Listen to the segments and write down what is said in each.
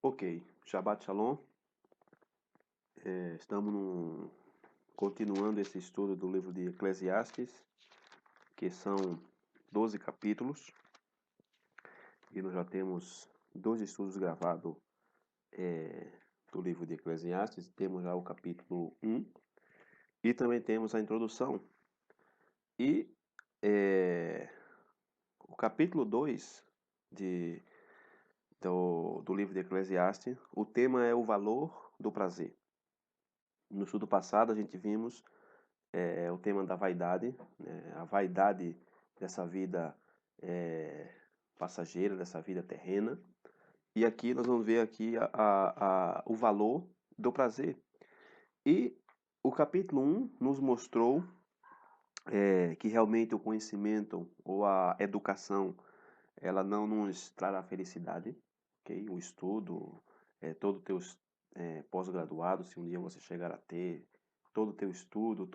Ok, Shabbat Shalom. Estamos continuando esse estudo do livro de Eclesiastes, que são 12 capítulos, e nós já temos 2 estudos gravados do livro de Eclesiastes. Temos já o capítulo 1 e também temos a introdução. E o capítulo 2 do livro de Eclesiastes, o tema é o valor do prazer. No estudo passado a gente vimos o tema da vaidade, né? A vaidade dessa vida passageira, dessa vida terrena. E aqui nós vamos ver aqui o valor do prazer. E o capítulo 1 nos mostrou que realmente o conhecimento ou a educação, ela não nos trará felicidade, ok? O estudo, todo o teu pós-graduado, se um dia você chegar a ter, todo o teu estudo,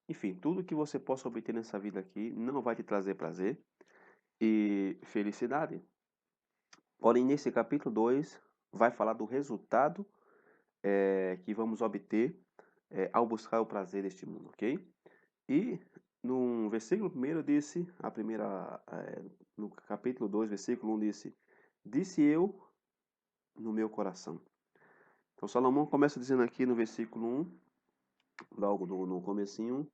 enfim, tudo que você possa obter nessa vida aqui não vai te trazer prazer e felicidade. Porém, nesse capítulo 2, vai falar do resultado que vamos obter ao buscar o prazer deste mundo, ok? E no versículo 1 disse, no capítulo 2, versículo 1 disse eu no meu coração. Então Salomão começa dizendo aqui no versículo 1, logo no comecinho,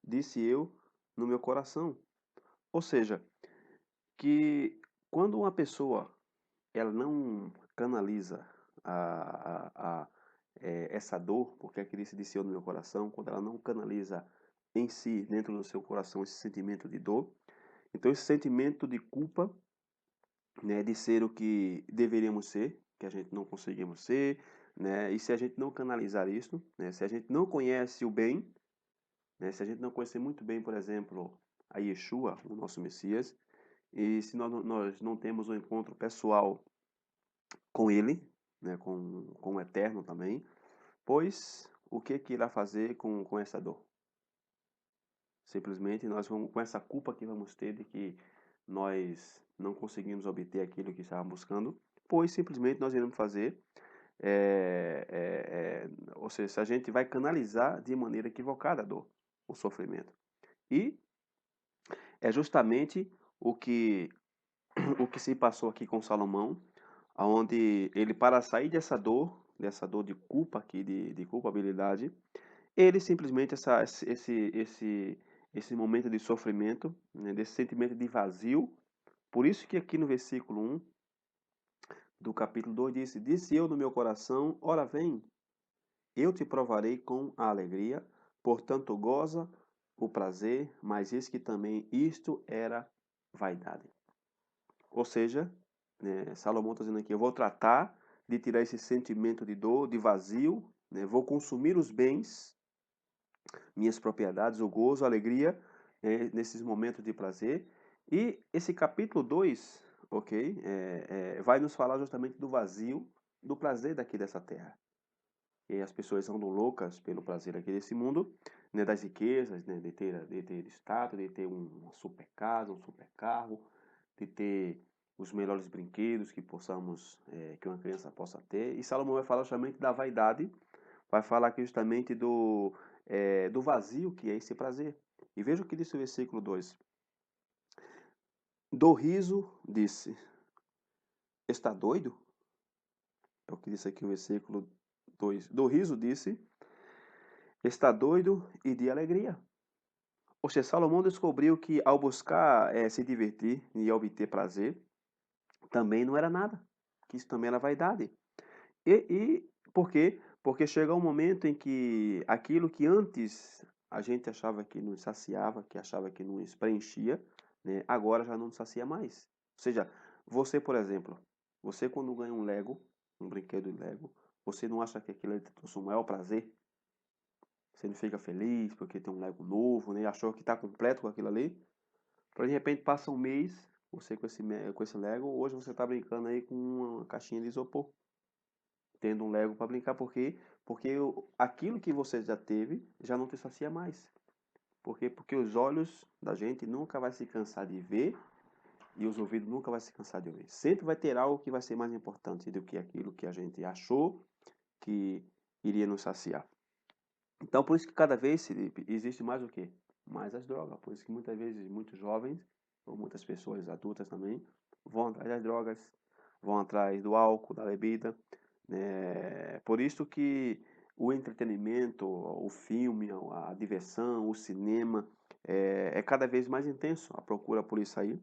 disse eu no meu coração. Ou seja, que quando uma pessoa ela não canaliza essa dor, porque aqui disse eu no meu coração, quando ela não canaliza em si, dentro do seu coração, esse sentimento de dor, então esse sentimento de culpa, né, de ser o que deveríamos ser, que a gente não conseguimos ser, né, e se a gente não canalizar isso, né, se a gente não conhece o bem, né, se a gente não conhecer muito bem, por exemplo, a Yeshua, o nosso Messias, e se nós não temos um encontro pessoal com ele, né, com o Eterno também, pois o que irá fazer com essa dor? Simplesmente nós vamos, com essa culpa que vamos ter de que nós não conseguimos obter aquilo que estávamos buscando, pois simplesmente nós iremos fazer, ou seja, a gente vai canalizar de maneira equivocada a dor, o sofrimento. E é justamente o que se passou aqui com Salomão, onde ele, para sair dessa dor de culpa aqui, de culpabilidade, ele simplesmente esse momento de sofrimento, né, desse sentimento de vazio. Por isso que aqui no versículo 1 do capítulo 2 disse eu no meu coração, ora vem, eu te provarei com a alegria, portanto goza o prazer, mas eis que também isto era vaidade. Ou seja, né, Salomão está dizendo aqui, eu vou tratar de tirar esse sentimento de dor, de vazio, né, vou consumir os bens, minhas propriedades, o gozo, a alegria, nesses momentos de prazer. E esse capítulo 2, ok, vai nos falar justamente do vazio, do prazer daqui dessa terra. E as pessoas andam loucas pelo prazer aqui desse mundo, né, das riquezas, né, de ter status, de ter uma super casa, um super carro, de ter os melhores brinquedos que uma criança possa ter. E Salomão vai falar justamente da vaidade, vai falar aqui justamente do vazio que é esse prazer. E veja o que disse o versículo 2. Do riso disse, está doido? É o que disse aqui o versículo 2. Do riso disse, está doido, e de alegria. Ou seja, Salomão descobriu que ao buscar se divertir e obter prazer, também não era nada. Que isso também era vaidade. E por quê? Porque chega um momento em que aquilo que antes a gente achava que nos saciava, que achava que nos preenchia, né, agora já não nos sacia mais. Ou seja, você, por exemplo, você quando ganha um Lego, um brinquedo de Lego, você não acha que aquilo te trouxe o maior prazer? Você não fica feliz porque tem um Lego novo, né? Achou que está completo com aquilo ali. Para de repente passa um mês, você com esse Lego, hoje você está brincando aí com uma caixinha de isopor. Tendo um Lego para brincar, por quê? Porque aquilo que você já teve já não te sacia mais. Por quê? Porque os olhos da gente nunca vai se cansar de ver e os ouvidos nunca vai se cansar de ouvir. Sempre vai ter algo que vai ser mais importante do que aquilo que a gente achou que iria nos saciar. Então, por isso que cada vez existe mais o quê? Mais as drogas. Por isso que muitas vezes muitos jovens, ou muitas pessoas adultas também, vão atrás das drogas, vão atrás do álcool, da bebida. Por isso que o entretenimento, o filme, a diversão, o cinema é cada vez mais intenso a procura por isso aí.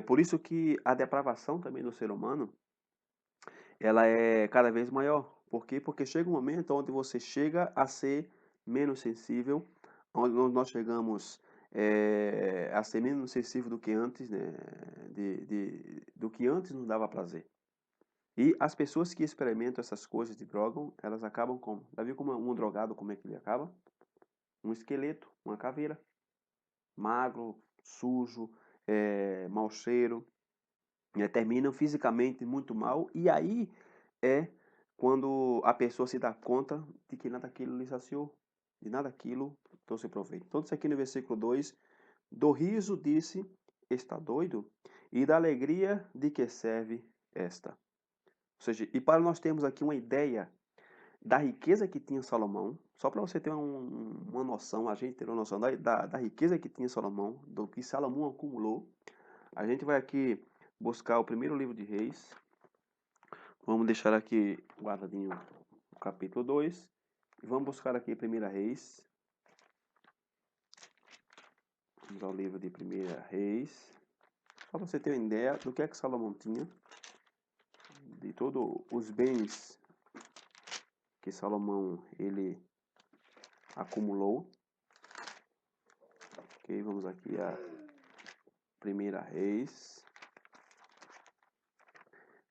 Por isso que a depravação também do ser humano, ela é cada vez maior. Por quê? Porque chega um momento onde você chega a ser menos sensível, onde nós chegamos a ser menos sensível do que antes, né? Do que antes nos dava prazer. E as pessoas que experimentam essas coisas de droga, elas acabam como? Já viu como um drogado, como é que ele acaba? Um esqueleto, uma caveira. Magro, sujo, mau cheiro, terminam fisicamente muito mal, e aí é quando a pessoa se dá conta de que nada daquilo lhe saciou, de nada daquilo trouxe proveito. Então, isso aqui no versículo 2, do riso disse, está doido? E da alegria de que serve esta. Ou seja, e para nós termos aqui uma ideia da riqueza que tinha Salomão, só para você ter uma noção, a gente ter uma noção da riqueza que tinha Salomão, do que Salomão acumulou, a gente vai aqui buscar o primeiro livro de Reis. Vamos deixar aqui guardadinho o capítulo 2. E vamos buscar aqui 1 Reis. Vamos ao livro de 1 Reis. Só para você ter uma ideia do que é que Salomão tinha. De todos os bens que Salomão ele acumulou. Ok, vamos aqui a 1 Reis.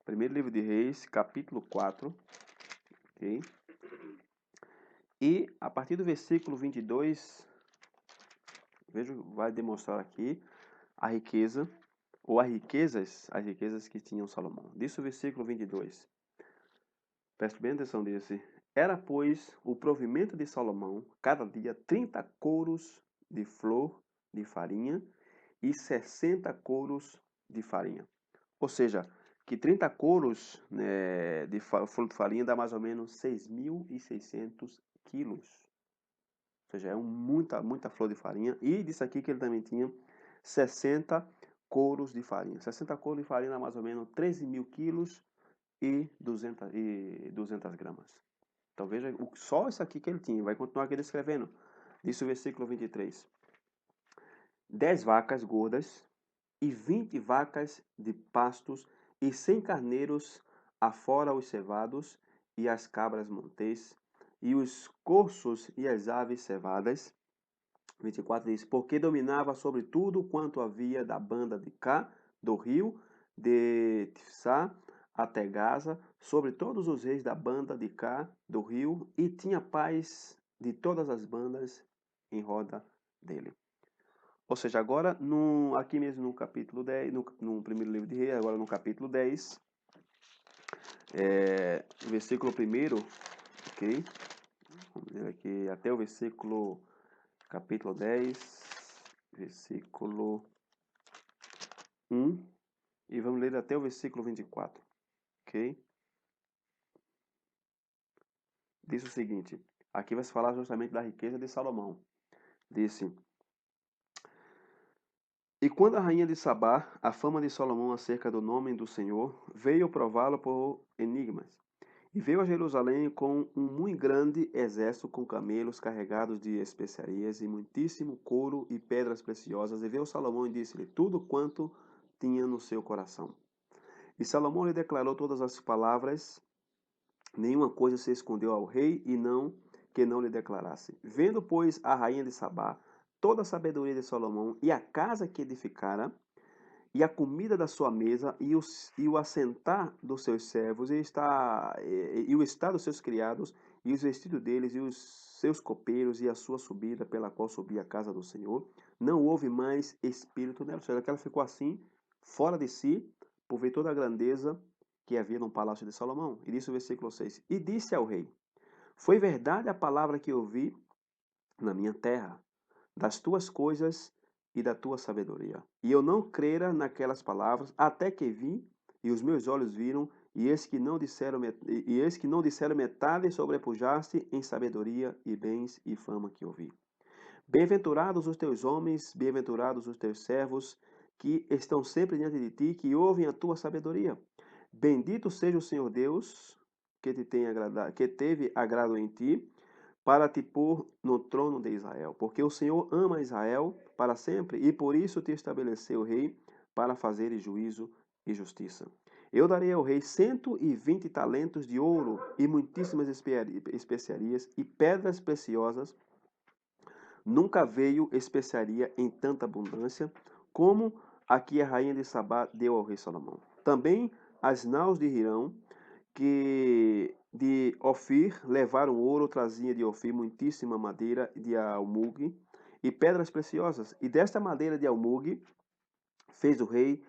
Primeiro livro de Reis, capítulo 4. Ok? E a partir do versículo 22, veja, vai demonstrar aqui a riqueza, ou as riquezas que tinham Salomão. Diz o versículo 22. Preste bem atenção desse. Era, pois, o provimento de Salomão, cada dia, 30 couros de flor de farinha e 60 couros de farinha. Ou seja, que 30 couros de flor de farinha dá mais ou menos 6.600 quilos. Ou seja, é muita flor de farinha. E disse aqui que ele também tinha 60 couros de farinha. 60 couros de farinha dá mais ou menos 13.000 quilos e 200 gramas. Então veja só isso aqui que ele tinha. Vai continuar aqui descrevendo. Diz o versículo 23. 10 vacas gordas e 20 vacas de pastos e 100 carneiros, afora os cevados e as cabras montês e os corços e as aves cevadas. 24 diz, porque dominava sobre tudo quanto havia da banda de cá, do rio, de Tifsá até Gaza, sobre todos os reis da banda de cá, do rio, e tinha paz de todas as bandas em roda dele. Ou seja, agora, aqui mesmo no capítulo 10, no primeiro livro de Reis, agora no capítulo 10, versículo 1, ok? Vamos ver aqui até o versículo, capítulo 10, versículo 1, e vamos ler até o versículo 24, ok? Diz o seguinte, aqui vai se falar justamente da riqueza de Salomão. Disse, e quando a rainha de Sabá, a fama de Salomão acerca do nome do Senhor, veio prová-lo por enigmas. E veio a Jerusalém com um muito grande exército com camelos carregados de especiarias e muitíssimo couro e pedras preciosas. E veio Salomão e disse-lhe tudo quanto tinha no seu coração. E Salomão lhe declarou todas as palavras, nenhuma coisa se escondeu ao rei e que não lhe declarasse. Vendo, pois, a rainha de Sabá toda a sabedoria de Salomão e a casa que edificara, e a comida da sua mesa, e o assentar dos seus servos, e o estar dos seus criados, e os vestidos deles, e os seus copeiros, e a sua subida pela qual subia a casa do Senhor, não houve mais espírito nela. Ou seja, que ela ficou assim, fora de si, por ver toda a grandeza que havia no palácio de Salomão. E disse o versículo 6, e disse ao rei, foi verdade a palavra que ouvi na minha terra, das tuas coisas e da tua sabedoria. E eu não crera naquelas palavras, até que vi, e os meus olhos viram, e eis que não disseram metade, sobrepujaste em sabedoria e bens e fama que ouvi. Bem-aventurados os teus homens, bem-aventurados os teus servos, que estão sempre diante de ti, que ouvem a tua sabedoria. Bendito seja o Senhor Deus, que teve agrado em ti, para te pôr no trono de Israel. Porque o Senhor ama Israel para sempre, e por isso te estabeleceu rei, para fazer juízo e justiça. Eu darei ao rei 120 talentos de ouro e muitíssimas especiarias e pedras preciosas. Nunca veio especiaria em tanta abundância como a que a rainha de Sabá deu ao rei Salomão. Também as naus de Hirão, que de Ofir levaram ouro, trazia de Ofir muitíssima madeira de almugue e pedras preciosas. E desta madeira de almugue fez o rei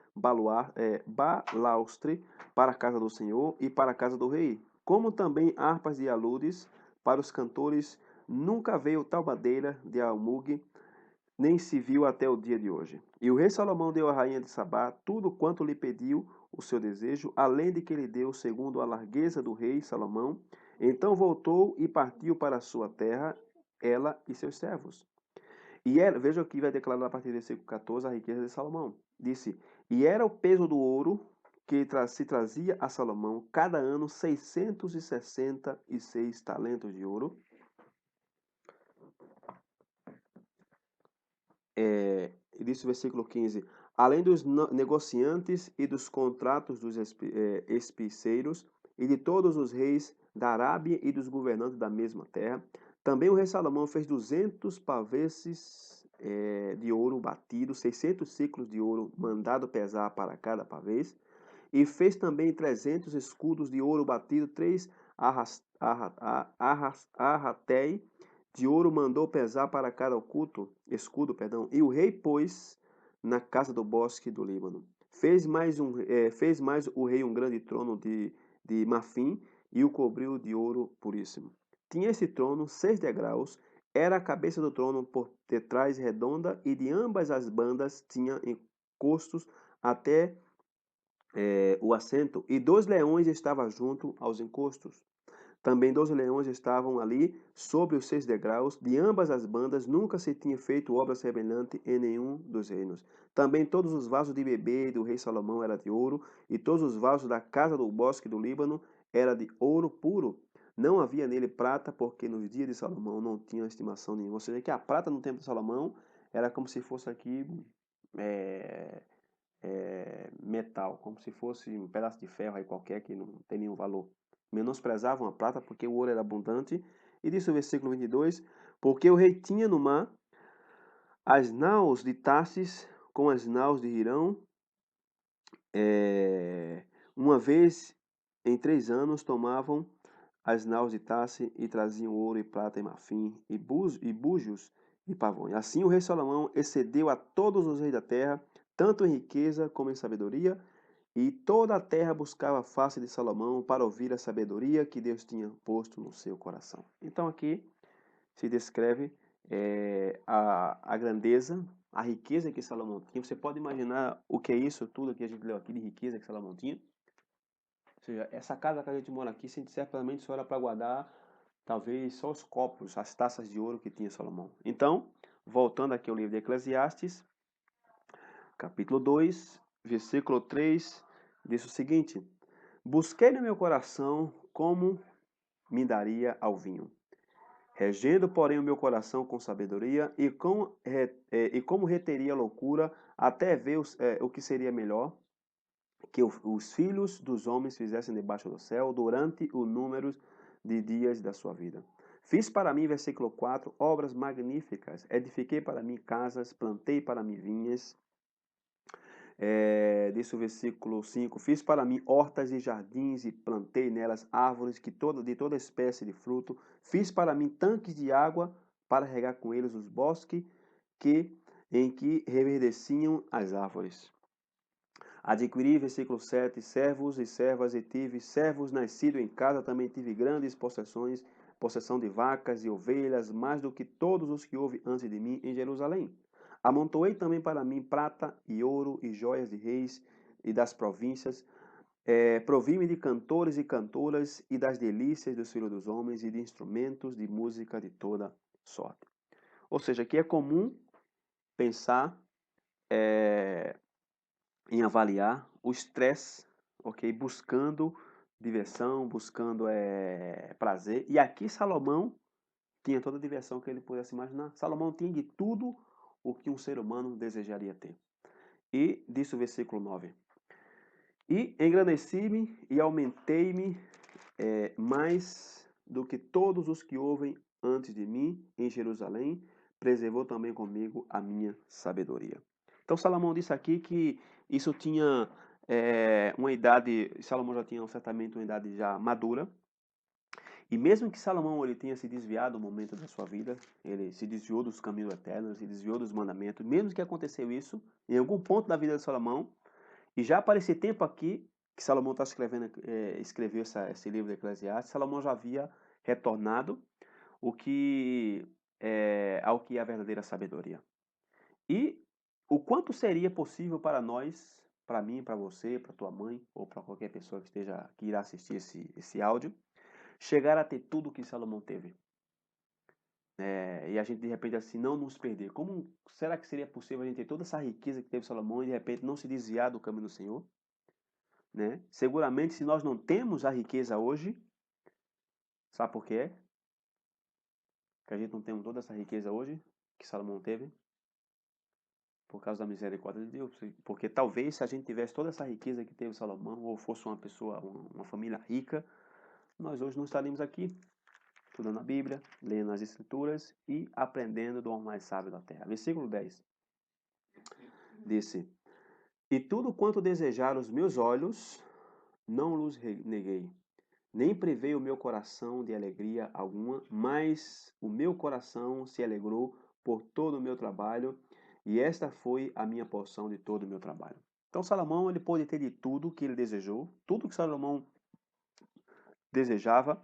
balaustre para a casa do Senhor e para a casa do rei, como também harpas de aludes para os cantores. Nunca veio tal madeira de almugue, nem se viu até o dia de hoje. E o rei Salomão deu à rainha de Sabá tudo quanto lhe pediu o seu desejo, além de que lhe deu segundo a largueza do rei Salomão. Então voltou e partiu para a sua terra, ela e seus servos. E era, veja aqui, vai declarar a partir do versículo 14 a riqueza de Salomão. Disse: E era o peso do ouro que se trazia a Salomão cada ano 666 talentos de ouro. Disse o versículo 15: Além dos negociantes e dos contratos dos espiceiros e de todos os reis da Arábia e dos governantes da mesma terra, também o rei Salomão fez 200 paveses de ouro batido, 600 ciclos de ouro mandado pesar para cada pavês, e fez também 300 escudos de ouro batido, 3 arratéi de ouro mandou pesar para cada escudo, e o rei pôs na casa do bosque do Líbano. Fez mais o rei um grande trono de marfim e o cobriu de ouro puríssimo. Tinha esse trono 6 degraus, era a cabeça do trono por detrás redonda, e de ambas as bandas tinha encostos até o assento, e 2 leões estavam junto aos encostos. Também 12 leões estavam ali sobre os 6 degraus. De ambas as bandas nunca se tinha feito obra semelhante em nenhum dos reinos. Também todos os vasos de bebê do rei Salomão eram de ouro, e todos os vasos da casa do bosque do Líbano eram de ouro puro. Não havia nele prata, porque nos dias de Salomão não tinha estimação nenhuma. Ou seja, que a prata no tempo de Salomão era como se fosse aqui metal, como se fosse um pedaço de ferro aí qualquer que não tem nenhum valor. Menosprezavam a prata porque o ouro era abundante. E disse o versículo 22, porque o rei tinha no mar as naus de Tarsis com as naus de Hirão. Uma vez em 3 anos tomavam as naus de Tarsis e traziam ouro e prata e marfim e búzios e pavões. Assim o rei Salomão excedeu a todos os reis da terra, tanto em riqueza como em sabedoria, e toda a terra buscava a face de Salomão para ouvir a sabedoria que Deus tinha posto no seu coração. Então aqui se descreve a grandeza, a riqueza que Salomão tinha. Você pode imaginar o que é isso tudo que a gente leu aqui de riqueza que Salomão tinha? Ou seja, essa casa que a gente mora aqui, certamente só era para guardar talvez só os copos, as taças de ouro que tinha Salomão. Então, voltando aqui ao livro de Eclesiastes, capítulo 2, versículo 3, diz o seguinte: Busquei no meu coração como me daria ao vinho, regendo, porém, o meu coração com sabedoria, e como reteria a loucura, até ver o que seria melhor que os filhos dos homens fizessem debaixo do céu durante o número de dias da sua vida. Fiz para mim, versículo 4, obras magníficas, edifiquei para mim casas, plantei para mim vinhas. Disse o versículo 5, fiz para mim hortas e jardins e plantei nelas árvores de toda espécie de fruto. Fiz para mim tanques de água para regar com eles os bosques em que reverdeciam as árvores. Adquiri, versículo 7, servos e servas, e tive servos nascidos em casa, também tive grandes possessão de vacas e ovelhas, mais do que todos os que houve antes de mim em Jerusalém. Amontoei também para mim prata e ouro e joias de reis e das províncias. Provi-me de cantores e cantoras e das delícias dos filhos dos homens e de instrumentos de música de toda sorte. Ou seja, aqui é comum pensar em avaliar o estresse, ok? Buscando diversão, buscando prazer. E aqui Salomão tinha toda a diversão que ele pudesse imaginar. Salomão tinha de tudo o que um ser humano desejaria ter. E diz o versículo 9: E engrandeci-me e aumentei-me mais do que todos os que ouvem antes de mim em Jerusalém, preservou também comigo a minha sabedoria. Então Salomão disse aqui que isso tinha uma idade, Salomão já tinha certamente uma idade já madura, e mesmo que Salomão ele tenha se desviado no momento da sua vida, ele se desviou dos caminhos eternos, se desviou dos mandamentos, mesmo que aconteceu isso, em algum ponto da vida de Salomão, e já para esse tempo aqui, que Salomão está escreveu esse livro de Eclesiastes, Salomão já havia retornado o que ao que é a verdadeira sabedoria. E o quanto seria possível para nós, para mim, para você, para tua mãe, ou para qualquer pessoa que irá assistir esse áudio, chegar a ter tudo o que Salomão teve. E a gente de repente assim não nos perder. Como será que seria possível a gente ter toda essa riqueza que teve Salomão e de repente não se desviar do caminho do Senhor? Né? Seguramente, se nós não temos a riqueza hoje, sabe por quê? Que a gente não tem toda essa riqueza hoje que Salomão teve? Por causa da misericórdia de Deus. Porque talvez se a gente tivesse toda essa riqueza que teve Salomão, ou fosse uma pessoa, uma família rica, nós hoje não estaríamos aqui, estudando a Bíblia, lendo as Escrituras e aprendendo do homem mais sábio da terra. Versículo 10 disse: E tudo quanto desejaram os meus olhos, não los neguei. Nem privei o meu coração de alegria alguma, mas o meu coração se alegrou por todo o meu trabalho, e esta foi a minha porção de todo o meu trabalho. Então Salomão ele pôde ter de tudo que ele desejou, tudo que Salomão desejava,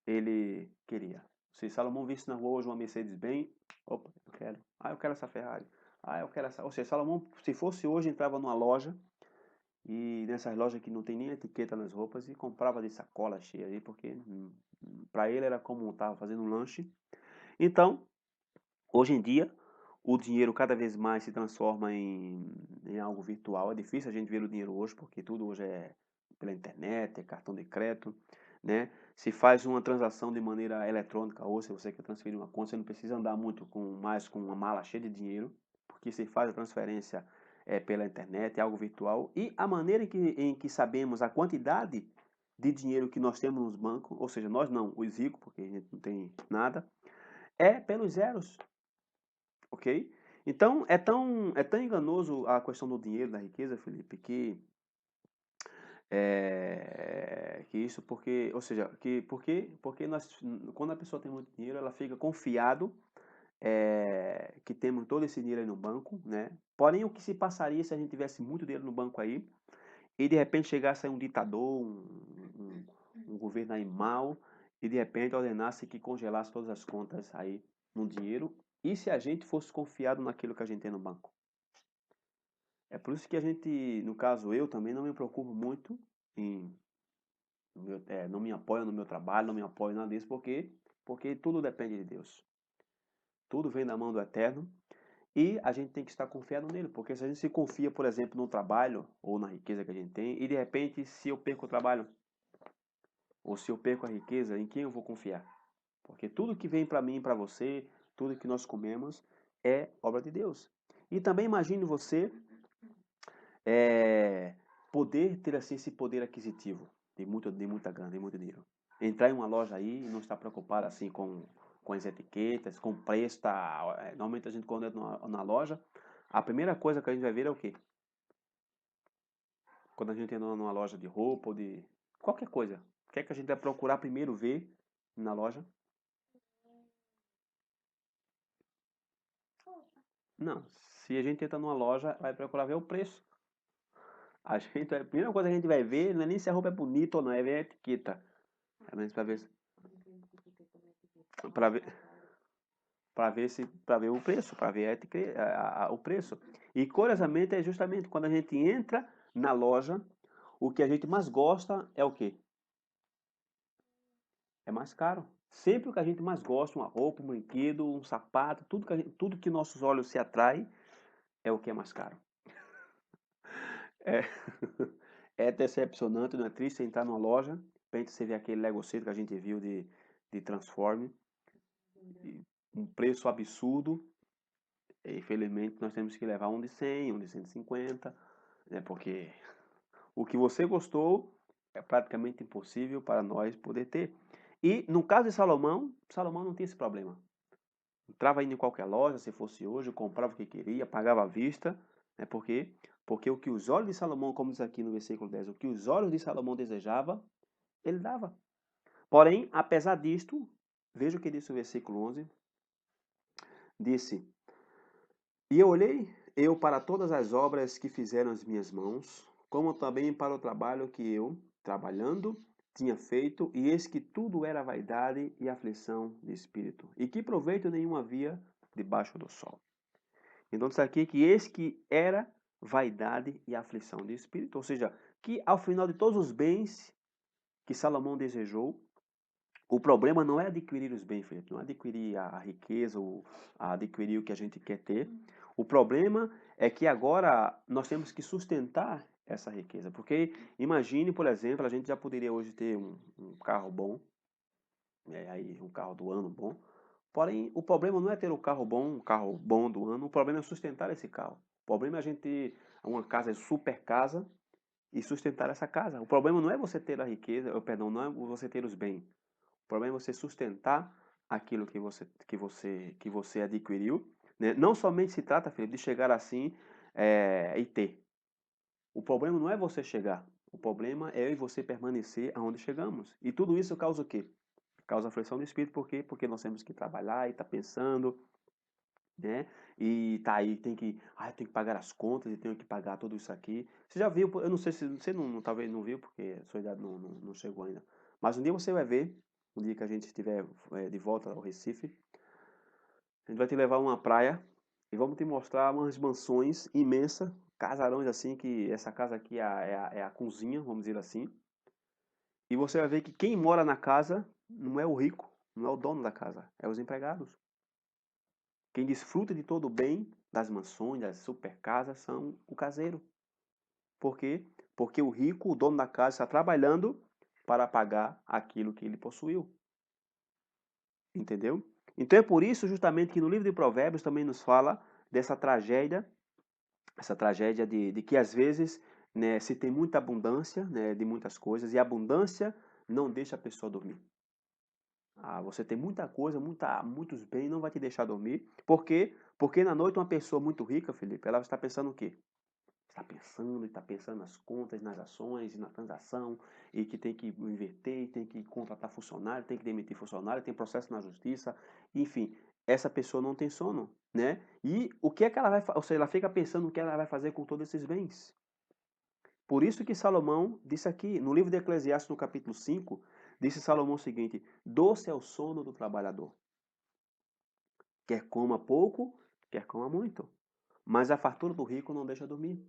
ele queria. Se Salomão visse na rua hoje uma Mercedes-Benz, opa, eu quero. Ah, eu quero essa Ferrari. Ah, eu quero essa. Ou seja, Salomão, se fosse hoje, entrava numa loja e nessas lojas que não tem nem etiqueta nas roupas e comprava de sacola cheia aí, porque para ele era como estava fazendo um lanche. Então, hoje em dia, o dinheiro cada vez mais se transforma em algo virtual. É difícil a gente ver o dinheiro hoje, porque tudo hoje é pela internet, é cartão de crédito, né? Se faz uma transação de maneira eletrônica, ou se você quer transferir uma conta, você não precisa andar muito mais com uma mala cheia de dinheiro, porque se faz a transferência pela internet, é algo virtual. E a maneira em que sabemos a quantidade de dinheiro que nós temos nos bancos, ou seja, nós não, os ricos, porque a gente não tem nada, é pelos zeros, ok? Então, é tão enganoso a questão do dinheiro, da riqueza, Felipe, que isso porque, ou seja, porque quando a pessoa tem muito dinheiro, ela fica confiado que temos todo esse dinheiro aí no banco, né? Porém, o que se passaria se a gente tivesse muito dinheiro no banco aí e de repente chegasse aí um ditador, um governo aí mau e de repente ordenasse que congelasse todas as contas aí no dinheiro e se a gente fosse confiado naquilo que a gente tem no banco? É por isso que a gente, no caso eu também não me preocupo muito em não me apoio no meu trabalho, não me apoio nada disso, porque tudo depende de Deus. Tudo vem da mão do Eterno e a gente tem que estar confiado nele, porque se a gente se confia, por exemplo, no trabalho ou na riqueza que a gente tem, e de repente, se eu perco o trabalho, ou se eu perco a riqueza, em quem eu vou confiar? Porque tudo que vem para mim e para você, tudo que nós comemos, é obra de Deus. E também imagine você é, poder ter assim esse poder aquisitivo de muita grana, de muito dinheiro. Entrar em uma loja aí e não estar preocupado assim com as etiquetas, com o preço, tá? Normalmente a gente quando entra na loja, a primeira coisa que a gente vai ver é o quê? Quando a gente entra numa loja de roupa ou de qualquer coisa, o que é que a gente vai procurar primeiro ver na loja? Não, se a gente entra numa loja, vai procurar ver o preço. A primeira coisa que a gente vai ver não é nem se a roupa é bonita ou não, é ver a etiqueta. É menos para ver, para ver o preço, para ver o preço. E curiosamente é justamente quando a gente entra na loja, o que a gente mais gosta é o quê? É mais caro. Sempre o que a gente mais gosta, uma roupa, um brinquedo, um sapato, tudo que nossos olhos se atraem é o que é mais caro. É, é decepcionante, não é triste você entrar numa loja, de repente você vê aquele Lego City que a gente viu de Transform, um preço absurdo, e infelizmente nós temos que levar um de 100, um de 150, né, porque o que você gostou é praticamente impossível para nós poder ter. E no caso de Salomão, Salomão não tinha esse problema. Entrava indo em qualquer loja, se fosse hoje, comprava o que queria, pagava à vista, né? Por quê? Porque o que os olhos de Salomão, como diz aqui no versículo 10, o que os olhos de Salomão desejava, ele dava. Porém, apesar disto, veja o que disse o versículo 11, disse, e eu olhei eu para todas as obras que fizeram as minhas mãos, como também para o trabalho que eu, trabalhando, tinha feito, e eis que tudo era vaidade e aflição de espírito, e que proveito nenhum havia debaixo do sol. Então diz aqui que eis que era vaidade e aflição de espírito, ou seja, que ao final de todos os bens que Salomão desejou, o problema não é adquirir os bens, Felipe, não é adquirir a riqueza, ou adquirir o que a gente quer ter. O problema é que agora nós temos que sustentar essa riqueza, porque imagine, por exemplo, a gente já poderia hoje ter um carro bom, aí um carro do ano bom. Porém, o problema não é ter o carro bom, um carro bom do ano, o problema é sustentar esse carro. O problema é a gente ter uma casa, super casa, e sustentar essa casa. O problema não é você ter a riqueza, perdão, não é você ter os bens. O problema é você sustentar aquilo que você adquiriu. Né? Não somente se trata, Felipe, de chegar assim e ter. O problema não é você chegar. O problema é eu e você permanecer aonde chegamos. E tudo isso causa o quê? Causa aflição do espírito, por quê? Porque nós temos que trabalhar e tá pensando, né? E tá aí, eu tenho que pagar as contas e tenho que pagar tudo isso aqui. Você já viu, eu não sei se você talvez não viu, porque a sua idade não chegou ainda. Mas um dia você vai ver, um dia que a gente estiver de volta ao Recife, a gente vai te levar a uma praia e vamos te mostrar umas mansões imensas, casarões assim, que essa casa aqui é a cozinha, vamos dizer assim. E você vai ver que quem mora na casa não é o rico, não é o dono da casa, é os empregados. Quem desfruta de todo o bem das mansões, das super casas, são o caseiro. Por quê? Porque o rico, o dono da casa, está trabalhando para pagar aquilo que ele possuiu. Entendeu? Então é por isso justamente que no livro de Provérbios também nos fala dessa tragédia, essa tragédia de que às vezes, né, se tem muita abundância, né, de muitas coisas, e a abundância não deixa a pessoa dormir. Você tem muita coisa, muitos bens, não vai te deixar dormir. Por quê? Porque na noite uma pessoa muito rica, Felipe, ela está pensando o quê? Está pensando nas contas, nas ações, na transação, e que tem que inverter, tem que contratar funcionário, tem que demitir funcionário, tem processo na justiça, enfim, essa pessoa não tem sono, né? E o que é que ela vai fazer? Ou seja, ela fica pensando o que ela vai fazer com todos esses bens. Por isso que Salomão disse aqui, no livro de Eclesiastes, no capítulo 5, disse Salomão o seguinte: doce é o sono do trabalhador. Quer coma pouco, quer coma muito. Mas a fartura do rico não deixa dormir.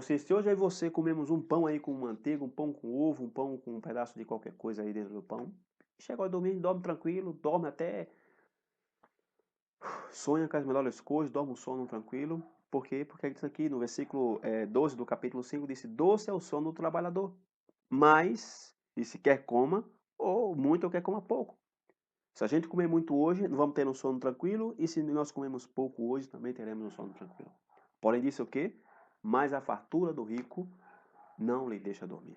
Se hoje eu e você comemos um pão aí com manteiga, um pão com ovo, um pão com um pedaço de qualquer coisa aí dentro do pão, chega a dormir, dorme tranquilo, dorme até, sonha com as melhores coisas, dorme um sono tranquilo. Por quê? Porque diz aqui no versículo 12 do capítulo 5, disse, doce é o sono do trabalhador. Mas, e se quer coma, ou muito ou quer coma pouco. Se a gente comer muito hoje, não vamos ter um sono tranquilo, e se nós comemos pouco hoje, também teremos um sono tranquilo. Porém, disse o quê? Mas a fartura do rico não lhe deixa dormir.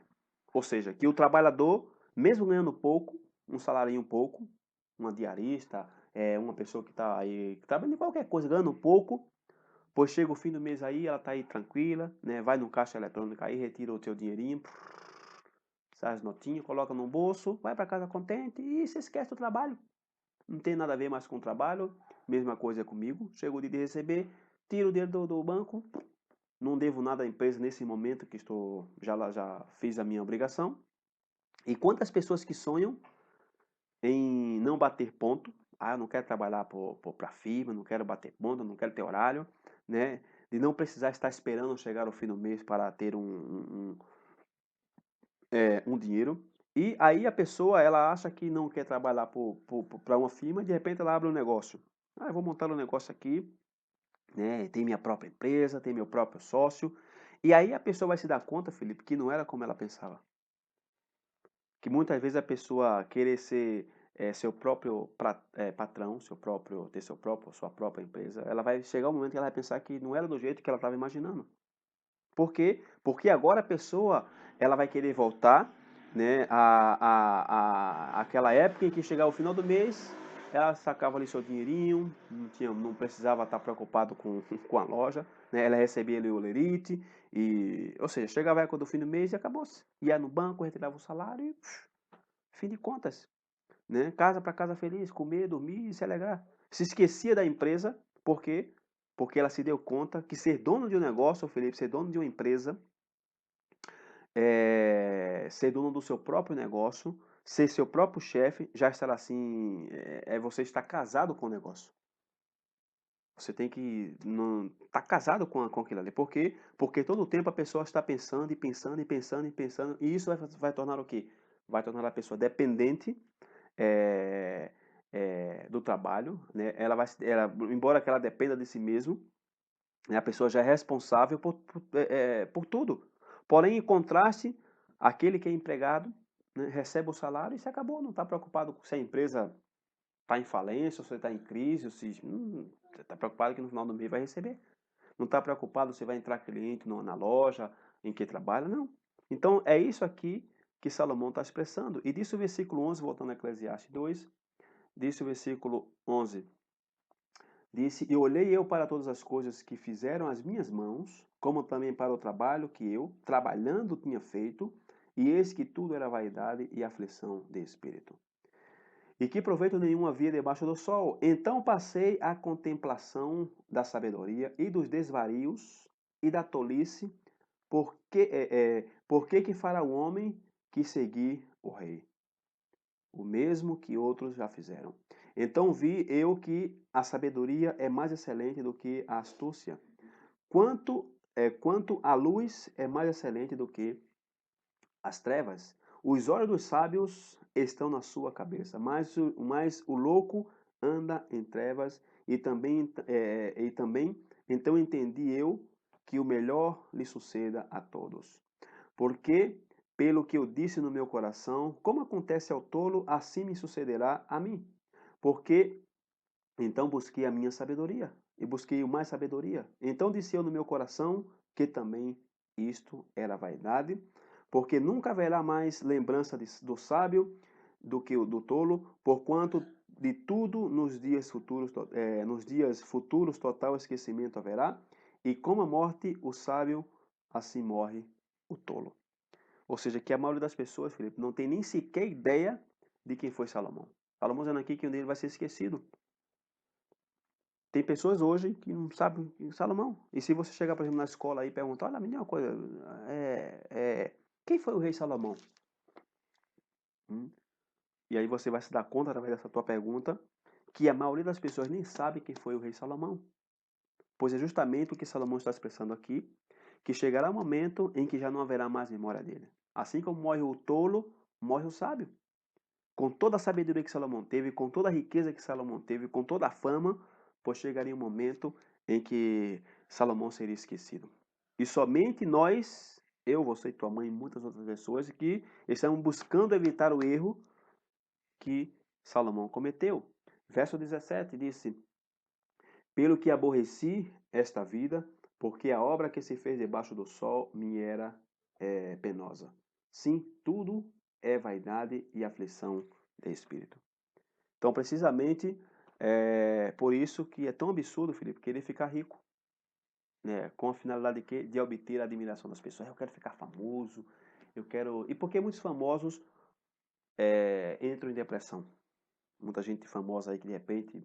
Ou seja, que o trabalhador, mesmo ganhando pouco, um salário pouco, uma diarista, uma pessoa que está aí, que trabalha em qualquer coisa, ganhando pouco, pois chega o fim do mês aí, ela está aí tranquila, né? Vai no caixa eletrônico aí, retira o teu dinheirinho, sai as notinhas, coloca no bolso, vai para casa contente e se esquece do trabalho. Não tem nada a ver mais com o trabalho, mesma coisa comigo. Chega o dia de receber, tiro o dinheiro do banco, não devo nada à empresa nesse momento que estou já fiz a minha obrigação. E quantas pessoas que sonham em não bater ponto, Ah, eu não quero trabalhar para a firma, não quero bater ponta, não quero ter horário, né? De não precisar estar esperando chegar o fim do mês para ter um dinheiro. E aí a pessoa, ela acha que não quer trabalhar para uma firma e de repente ela abre um negócio. Ah, eu vou montar um negócio aqui, né? Tem minha própria empresa, tem meu próprio sócio. E aí a pessoa vai se dar conta, Felipe, que não era como ela pensava. Que muitas vezes a pessoa querer ser seu próprio patrão, ter sua própria empresa, ela vai chegar um momento que ela vai pensar que não era do jeito que ela estava imaginando. Por quê? Porque agora a pessoa ela vai querer voltar, né, àquela época em que chegava o final do mês, ela sacava ali seu dinheirinho, não precisava estar preocupado com, com a loja, né, ela recebia ali o lerite, ou seja, chegava a época do fim do mês e acabou-se. Ia no banco, retirava o salário e fim de contas. Né? Casa para casa feliz, comer, dormir e se alegrar. Se esquecia da empresa, por quê? Porque ela se deu conta que ser dono de um negócio, Felipe, ser dono de uma empresa, ser dono do seu próprio negócio, ser seu próprio chefe, já estar assim, você estar casado com o negócio. Você tem que não tá casado com aquilo ali. Por quê? Porque todo o tempo a pessoa está pensando e pensando e pensando e pensando, e isso vai tornar o quê? Vai tornar a pessoa dependente é, do trabalho, né? Embora que ela dependa de si mesmo, né? A pessoa já é responsável por tudo. Porém, em contraste, aquele que é empregado, né, recebe o salário e se acabou, não está preocupado se a empresa está em falência, ou se está em crise, ou se está preocupado que no final do mês vai receber. Não está preocupado se vai entrar cliente na loja em que trabalha, não. Então, é isso aqui que Salomão está expressando. E disse o versículo 11, voltando a Eclesiastes 2, disse o versículo 11, disse, e olhei eu para todas as coisas que fizeram as minhas mãos, como também para o trabalho que eu, trabalhando, tinha feito, e eis que tudo era vaidade e aflição de espírito. E que proveito nenhum havia debaixo do sol. Então passei à contemplação da sabedoria e dos desvarios e da tolice, porque que fará o homem que seguir o rei? O mesmo que outros já fizeram. Então vi eu que a sabedoria é mais excelente do que a astúcia. Quanto a luz é mais excelente do que as trevas. Os olhos dos sábios estão na sua cabeça, mas o louco anda em trevas e também então entendi eu que o melhor lhe suceda a todos. Porque, pelo que eu disse no meu coração, como acontece ao tolo, assim me sucederá a mim. Porque então busquei a minha sabedoria, e busquei o mais sabedoria. Então disse eu no meu coração que também isto era vaidade, porque nunca haverá mais lembrança do sábio do que o do tolo, porquanto de tudo nos dias futuros total esquecimento haverá, e como a morte o sábio, assim morre o tolo. Ou seja, que a maioria das pessoas, Felipe, não tem nem sequer ideia de quem foi Salomão. Salomão dizendo aqui que um dia ele vai ser esquecido. Tem pessoas hoje que não sabem quem é Salomão. E se você chegar, por exemplo, na escola aí e perguntar, olha, me diga uma coisa, quem foi o rei Salomão? Hum? E aí você vai se dar conta, através dessa tua pergunta, que a maioria das pessoas nem sabe quem foi o rei Salomão. Pois é justamente o que Salomão está expressando aqui, que chegará um momento em que já não haverá mais memória dele. Assim como morre o tolo, morre o sábio. Com toda a sabedoria que Salomão teve, com toda a riqueza que Salomão teve, com toda a fama, pois chegaria um momento em que Salomão seria esquecido. E somente nós, eu, você, tua mãe e muitas outras pessoas, que estamos buscando evitar o erro que Salomão cometeu. Verso 17 disse: Pelo que aborreci esta vida, porque a obra que se fez debaixo do sol me era penosa. Sim, tudo é vaidade e aflição de espírito. Então, precisamente, por isso que é tão absurdo, Felipe, querer ficar rico. Né? Com a finalidade de quê? De obter a admiração das pessoas. Eu quero ficar famoso, eu quero... E por que muitos famosos entram em depressão? Muita gente famosa aí que, de repente,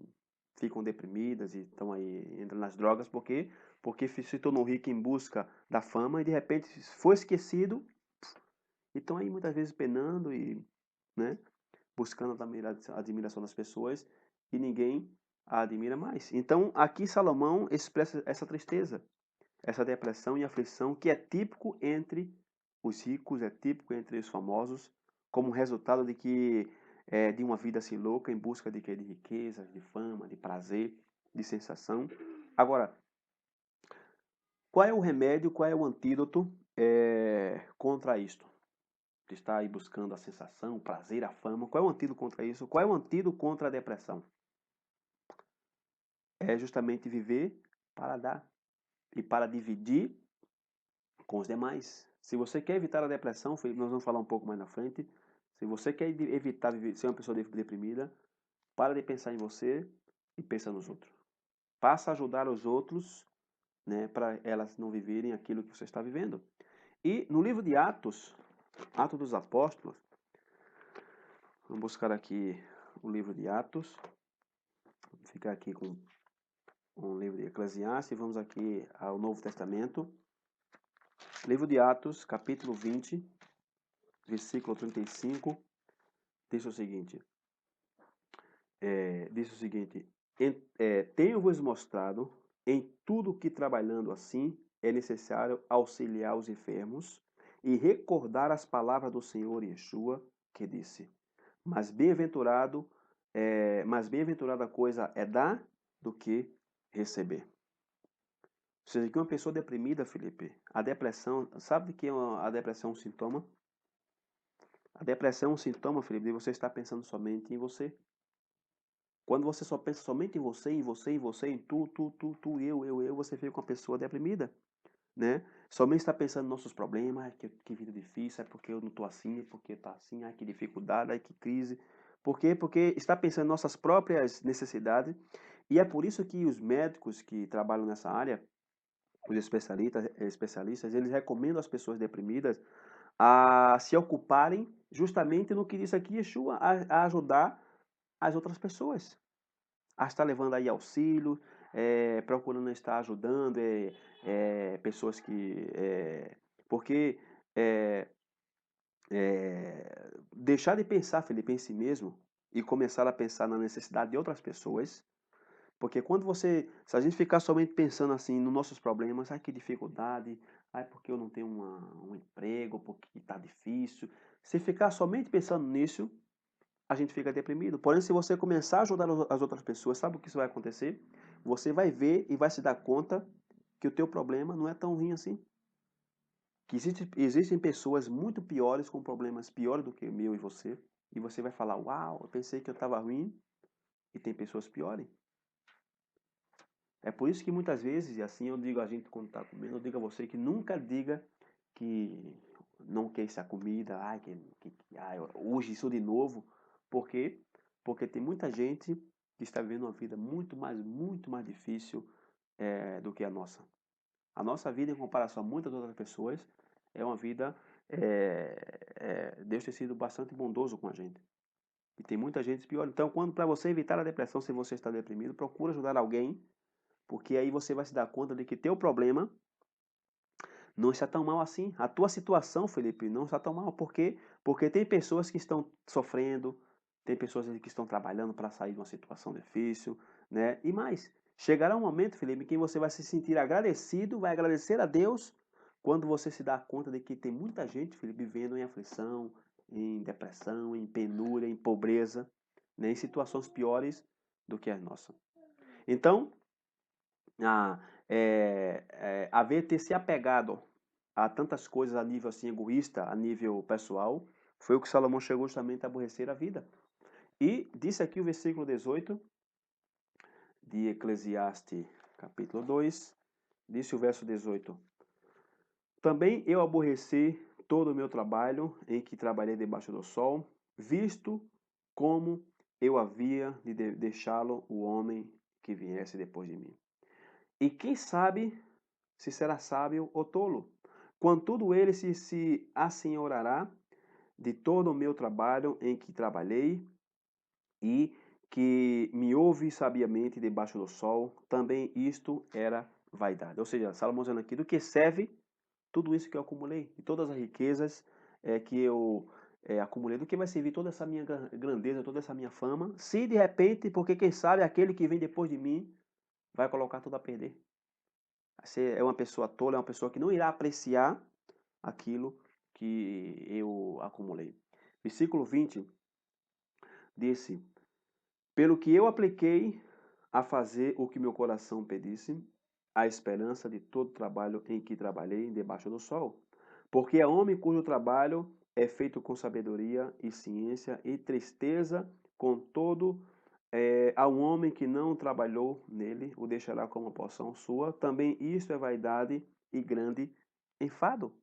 ficam deprimidas e estão aí, entram nas drogas. Por quê? Porque se tornou rico em busca da fama e, de repente, foi esquecido e estão aí, muitas vezes, penando e, né, buscando a admiração das pessoas. e ninguém a admira mais. Então, aqui Salomão expressa essa tristeza, essa depressão e aflição que é típico entre os ricos, é típico entre os famosos, como resultado de que de uma vida assim louca em busca de quê? De riquezas, de fama, de prazer, de sensação. Agora, qual é o remédio, qual é o antídoto contra isto? Que está aí buscando a sensação, o prazer, a fama. Qual é o antídoto contra isso? Qual é o antídoto contra a depressão? É justamente viver para dar e para dividir com os demais. Se você quer evitar a depressão, Felipe, nós vamos falar um pouco mais na frente. Se você quer evitar ser uma pessoa deprimida, para de pensar em você e pensa nos outros. Passa a ajudar os outros, né, para elas não viverem aquilo que você está vivendo. E no livro de Atos, Atos dos Apóstolos, vamos buscar aqui o livro de Atos, vou ficar aqui com o livro de Eclesiastes, vamos aqui ao Novo Testamento. Livro de Atos, capítulo 20, versículo 35, diz o seguinte, tenho-vos mostrado em tudo que trabalhando assim é necessário auxiliar os enfermos e recordar as palavras do Senhor Yeshua, que disse, mas bem-aventurada coisa é dar do que receber. Ou seja, que uma pessoa deprimida, Felipe, a depressão, sabe de que a depressão é um sintoma? A depressão é um sintoma, Felipe, de você estar pensando somente em você. Quando você só pensa somente em você, em você, em você, em tu, eu, você fica uma pessoa deprimida, né? Somente está pensando nos nossos problemas, que vida difícil, é porque eu não estou assim, é porque está assim, ai que dificuldade, ai que crise. Por quê? Porque está pensando em nossas próprias necessidades. E é por isso que os médicos que trabalham nessa área, os especialistas, eles recomendam às pessoas deprimidas a se ocuparem justamente no que disse aqui Yeshua, a ajudar as outras pessoas. A estar levando aí auxílio, procurando estar ajudando pessoas que... porque deixar de pensar, Felipe, em si mesmo e começar a pensar na necessidade de outras pessoas. Porque se a gente ficar somente pensando assim nos nossos problemas, ai que dificuldade, ai porque eu não tenho um emprego, porque está difícil. Se ficar somente pensando nisso, a gente fica deprimido. Porém, se você começar a ajudar as outras pessoas, sabe o que isso vai acontecer? Você vai ver e vai se dar conta que o teu problema não é tão ruim assim. Que existem pessoas muito piores, com problemas piores do que o meu e você vai falar, uau, eu pensei que eu estava ruim, e tem pessoas piores. É por isso que muitas vezes, e assim eu digo a gente quando está comendo, eu digo a você que nunca diga que não quer essa comida, ai, hoje isso de novo. Por quê? Porque tem muita gente que está vivendo uma vida muito mais difícil do que a nossa. A nossa vida, em comparação a muitas outras pessoas, é uma vida. Deus tem sido bastante bondoso com a gente. E tem muita gente pior. Então, para você evitar a depressão, se você está deprimido, procura ajudar alguém, porque aí você vai se dar conta de que teu problema não está tão mal assim. A tua situação, Felipe, não está tão mal. Por quê? Porque tem pessoas que estão sofrendo, tem pessoas que estão trabalhando para sair de uma situação difícil, né? E mais, chegará um momento, Felipe, em que você vai se sentir agradecido, vai agradecer a Deus, quando você se dá conta de que tem muita gente, Felipe, vivendo em aflição, em depressão, em penúria, em pobreza, né? Em situações piores do que a nossa. Então, haver ter se apegado a tantas coisas a nível assim egoísta, a nível pessoal, foi o que Salomão chegou justamente a aborrecer a vida. E disse aqui o versículo 18 de Eclesiastes, capítulo 2, disse o verso 18: Também eu aborreci todo o meu trabalho em que trabalhei debaixo do sol, visto como eu havia de deixá-lo o homem que viesse depois de mim. E quem sabe se será sábio ou tolo? Contudo, ele se assenhorará de todo o meu trabalho em que trabalhei e que me ouve sabiamente debaixo do sol. Também isto era vaidade. Ou seja, Salomão dizendo aqui, do que serve tudo isso que eu acumulei? E todas as riquezas que eu acumulei? Do que vai servir toda essa minha grandeza, toda essa minha fama, se de repente, porque quem sabe aquele que vem depois de mim vai colocar tudo a perder? Você é uma pessoa tola, é uma pessoa que não irá apreciar aquilo que eu acumulei. Versículo 20 disse: Pelo que eu apliquei a fazer o que meu coração pedisse, a esperança de todo trabalho em que trabalhei debaixo do sol. Porque é homem cujo trabalho é feito com sabedoria e ciência e tristeza, contudo, a um homem que não trabalhou nele, o deixará como porção sua. Também isto é vaidade e grande enfado.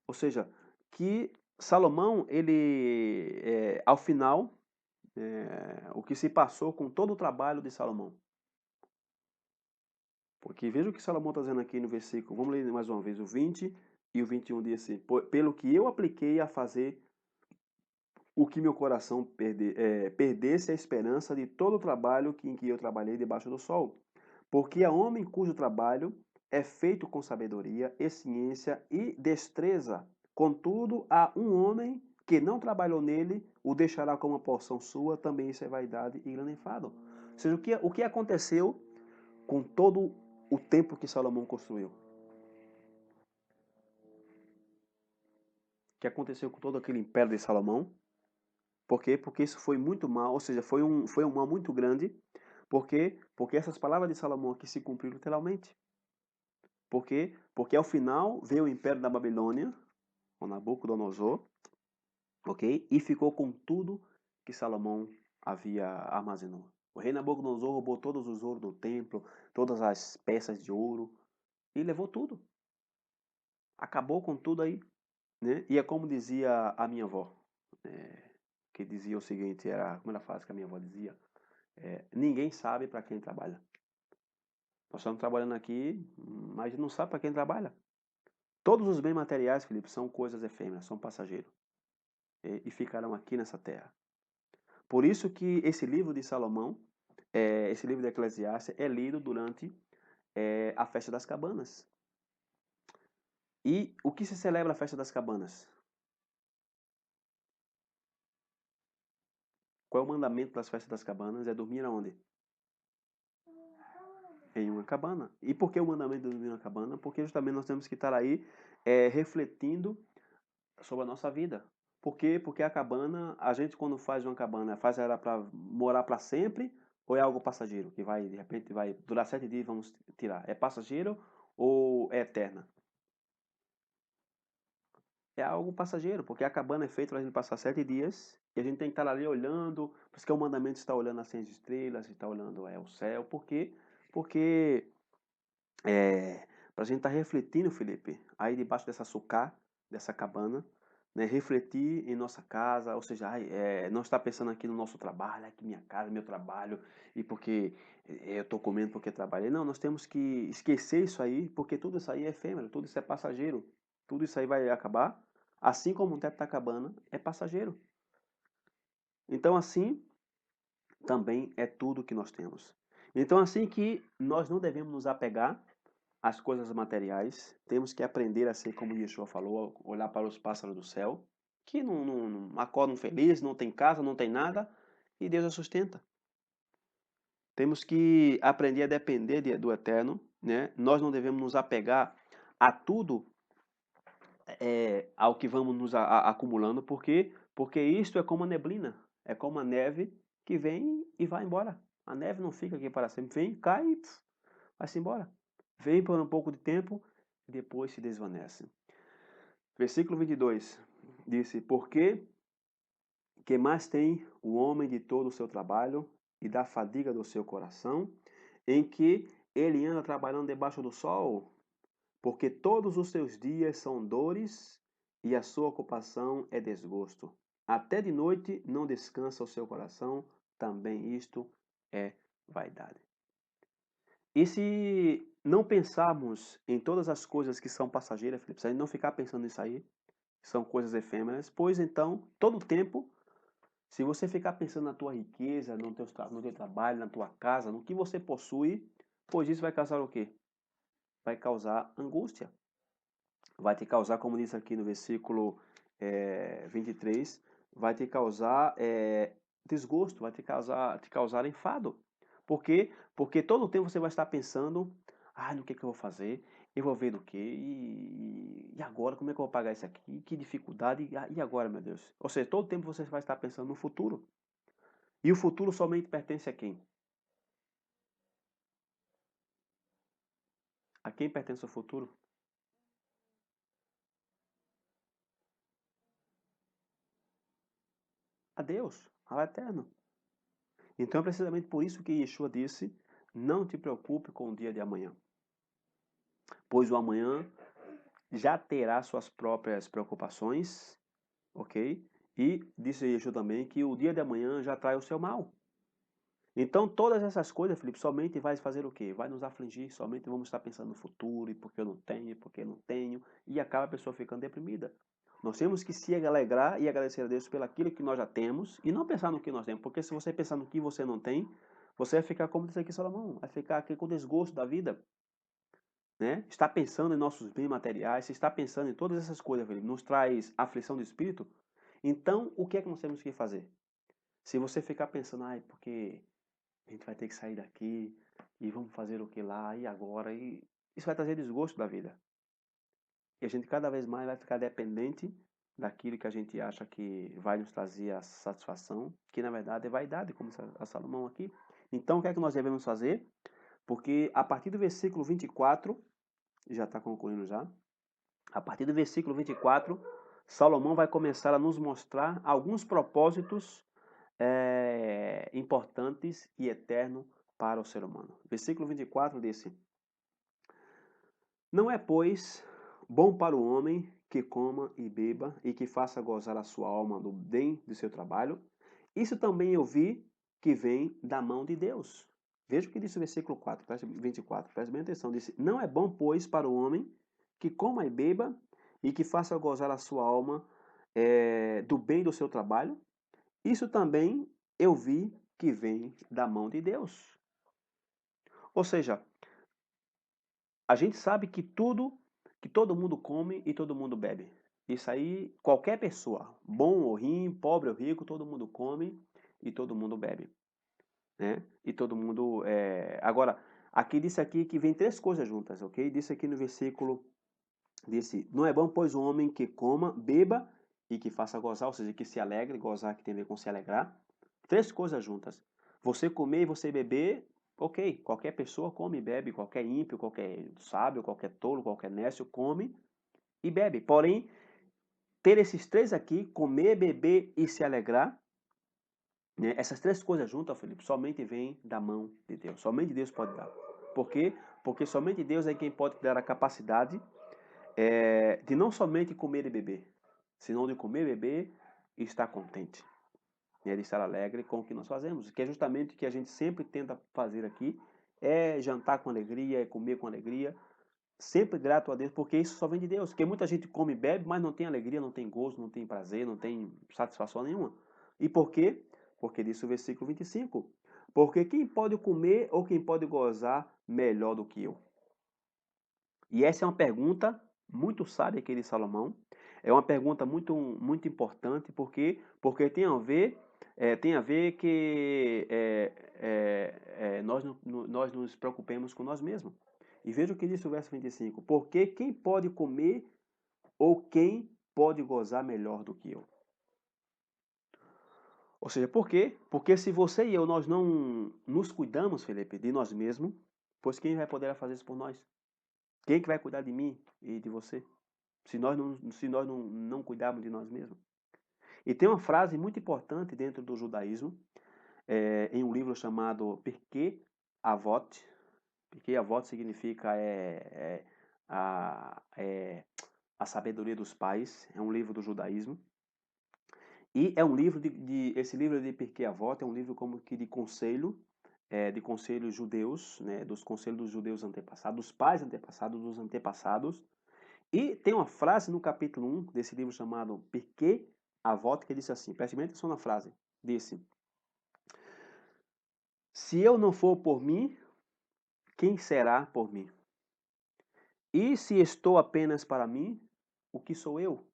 Ou seja, que Salomão, ele, ao final, o que se passou com todo o trabalho de Salomão. Porque veja o que Salomão está dizendo aqui no versículo, vamos ler mais uma vez, o 20 e o 21 diz assim: Pelo que eu apliquei a fazer o que meu coração perdesse a esperança de todo o trabalho em que eu trabalhei debaixo do sol. Porque há homem cujo trabalho é feito com sabedoria e ciência e destreza. Contudo, há um homem que não trabalhou nele, o deixará como uma porção sua, também isso é vaidade e grande enfado. Ou seja, o que aconteceu com todo o templo que Salomão construiu? O que aconteceu com todo aquele império de Salomão? Por quê? Porque isso foi muito mal, ou seja, foi um mal muito grande. Por quê? Porque essas palavras de Salomão aqui se cumpriram literalmente. Por quê? Porque ao final veio o império da Babilônia, o Nabucodonosor, ok? E ficou com tudo que Salomão havia armazenou. O rei Nabucodonosor roubou todos os ouros do templo, todas as peças de ouro, e levou tudo. Acabou com tudo aí, né? E é como dizia a minha avó, que dizia o seguinte, era como ela faz que a minha avó dizia, ninguém sabe para quem trabalha. Nós estamos trabalhando aqui, mas não sabe para quem trabalha. Todos os bens materiais, Felipe, são coisas efêmeras, são passageiros. E ficarão aqui nessa terra. Por isso que esse livro de Salomão, esse livro de Eclesiastes, é lido durante a festa das cabanas. E o que se celebra a festa das cabanas? Qual é o mandamento das festas das cabanas? É dormir aonde? Em uma cabana. E por que o mandamento de dormir em uma cabana? Porque justamente nós temos que estar aí refletindo sobre a nossa vida. Por quê? Porque a cabana, a gente quando faz uma cabana, faz ela para morar para sempre ou é algo passageiro? Que vai, de repente, vai durar 7 dias e vamos tirar. É passageiro ou é eterna? É algo passageiro, porque a cabana é feita para a gente passar 7 dias e a gente tem que estar ali olhando, por isso que é o mandamento está olhando assim as estrelas, está olhando o céu. Por quê? Porque para a gente estar refletindo, Felipe, aí debaixo dessa sucá, dessa cabana, né, refletir em nossa casa, ou seja, não estar pensando aqui no nosso trabalho, aqui minha casa, meu trabalho, e porque eu estou comendo porque trabalhei. Não, nós temos que esquecer isso aí, porque tudo isso aí é efêmero, tudo isso é passageiro, tudo isso aí vai acabar, assim como o teto da cabana é passageiro. Então, assim, também é tudo que nós temos. Então, assim que nós não devemos nos apegar as coisas materiais, temos que aprender a ser como Yeshua falou, olhar para os pássaros do céu, que não acordam felizes, não tem casa, não tem nada, e Deus a sustenta. Temos que aprender a depender do Eterno, né? Nós não devemos nos apegar a tudo, ao que vamos nos acumulando, porque isto é como a neblina, é como a neve que vem e vai embora. A neve não fica aqui para sempre, vem, cai e vai-se embora. Vem por um pouco de tempo e depois se desvanece. Versículo 22 disse: Porque que mais tem o homem de todo o seu trabalho e da fadiga do seu coração, em que ele anda trabalhando debaixo do sol? Porque todos os seus dias são dores e a sua ocupação é desgosto. Até de noite não descansa o seu coração, também isto é vaidade. E se não pensarmos em todas as coisas que são passageiras, Felipe, se a gente não ficar pensando nisso aí, que são coisas efêmeras, pois então, todo o tempo, se você ficar pensando na tua riqueza, no teu trabalho, na tua casa, no que você possui, pois isso vai causar o quê? Vai causar angústia. Vai te causar, como diz aqui no versículo 23, vai te causar desgosto, vai te causar enfado. Por quê? Porque todo o tempo você vai estar pensando, no que eu vou fazer? Eu vou ver do quê? E agora, como é que eu vou pagar isso aqui? Que dificuldade? E agora, meu Deus? Ou seja, todo o tempo você vai estar pensando no futuro. E o futuro somente pertence a quem? A quem pertence o futuro? A Deus, ao Eterno. Então é precisamente por isso que Yeshua disse: não te preocupe com o dia de amanhã, pois o amanhã já terá suas próprias preocupações, ok? E disse Yeshua também que o dia de amanhã já traz o seu mal. Então todas essas coisas, Felipe, somente vai fazer o quê? Vai nos afligir, somente vamos estar pensando no futuro, e porque eu não tenho, e porque eu não tenho, e acaba a pessoa ficando deprimida. Nós temos que se alegrar e agradecer a Deus pelo aquilo que nós já temos e não pensar no que nós temos, porque se você pensar no que você não tem, você vai ficar, como disse aqui Salomão, vai ficar aqui com desgosto da vida, né? Está pensando em nossos bens materiais, se está pensando em todas essas coisas, Felipe, nos traz aflição de espírito. Então, o que é que nós temos que fazer? Se você ficar pensando, porque a gente vai ter que sair daqui e vamos fazer o que lá e agora, e isso vai trazer desgosto da vida. E a gente cada vez mais vai ficar dependente daquilo que a gente acha que vai nos trazer a satisfação, que na verdade é vaidade, como a Salomão aqui. Então, o que é que nós devemos fazer? Porque a partir do versículo 24, já está concluindo já, a partir do versículo 24, Salomão vai começar a nos mostrar alguns propósitos importantes e eternos para o ser humano. Versículo 24 diz: não é, pois, bom para o homem que coma e beba e que faça gozar a sua alma do bem de seu trabalho. Isso também eu vi que vem da mão de Deus. Veja o que disse o versículo 4, 24, preste bem atenção. Disse: não é bom, pois, para o homem que coma e beba e que faça gozar a sua alma do bem do seu trabalho. Isso também eu vi que vem da mão de Deus. Ou seja, a gente sabe que todo mundo come e todo mundo bebe. Isso aí, qualquer pessoa, bom ou ruim, pobre ou rico, todo mundo come e todo mundo bebe, né? E todo mundo, agora, aqui disse aqui que vem três coisas juntas, ok? Disse aqui no versículo, disse, não é bom, pois, o homem que coma, beba e que faça gozar, ou seja, que se alegre, gozar que tem a ver com se alegrar. Três coisas juntas. Você comer e você beber, ok. Qualquer pessoa come e bebe, qualquer ímpio, qualquer sábio, qualquer tolo, qualquer nécio come e bebe. Porém, ter esses três aqui, comer, beber e se alegrar, né, essas três coisas juntas, Felipe, somente vem da mão de Deus. Somente Deus pode dar. Por quê? Porque somente Deus é quem pode dar a capacidade de não somente comer e beber, senão de comer e beber e estar contente, né, de estar alegre com o que nós fazemos, que é justamente o que a gente sempre tenta fazer aqui, é jantar com alegria, é comer com alegria, sempre grato a Deus, porque isso só vem de Deus, porque muita gente come e bebe, mas não tem alegria, não tem gosto, não tem prazer, não tem satisfação nenhuma. E por quê? Porque disse o versículo 25, porque quem pode comer ou quem pode gozar melhor do que eu? E essa é uma pergunta muito sábia aqui de Salomão. É uma pergunta muito importante, porque tem a ver que nós nos preocupemos com nós mesmos. E veja o que diz o verso 25. Porque quem pode comer ou quem pode gozar melhor do que eu? Ou seja, por quê? Porque se você e eu nós não nos cuidamos, Felipe, de nós mesmos, pois quem vai poder fazer isso por nós? Quem é que vai cuidar de mim e de você? Se nós não cuidarmos de nós mesmos. E tem uma frase muito importante dentro do judaísmo, em um livro chamado Pirkei Avot. Pirkei Avot significa a sabedoria dos pais. É um livro do judaísmo. E é um livro esse livro de Pirkei Avot é um livro como que de conselhos judeus, né, dos conselhos dos judeus antepassados, dos pais antepassados, dos antepassados. E tem uma frase no capítulo 1 desse livro chamado Pirkei Avot que disse assim, preste bem atenção na frase, disse, se eu não for por mim, quem será por mim? E se estou apenas para mim, o que sou eu?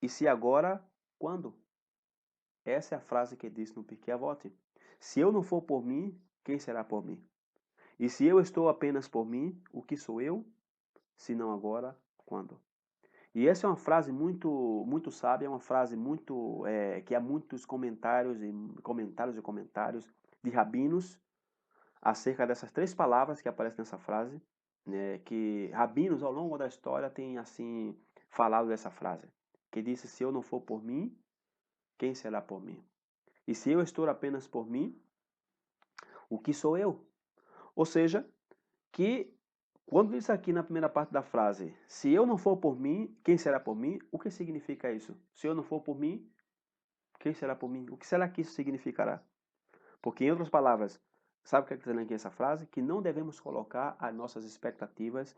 E se agora quando? Essa é a frase que disse no Pirkei Avot. Se eu não for por mim, quem será por mim? E se eu estou apenas por mim, o que sou eu? Se não agora, quando? E essa é uma frase muito sábia, é uma frase que há muitos comentários de rabinos acerca dessas três palavras que aparecem nessa frase, né, que rabinos ao longo da história têm assim falado dessa frase, que disse: se eu não for por mim, quem será por mim? E se eu estou apenas por mim, o que sou eu? Ou seja, que quando diz aqui na primeira parte da frase, se eu não for por mim, quem será por mim? O que significa isso? Se eu não for por mim, quem será por mim? O que será que isso significará? Porque, em outras palavras, sabe o que está dizendo aqui essa frase? Que não devemos colocar as nossas expectativas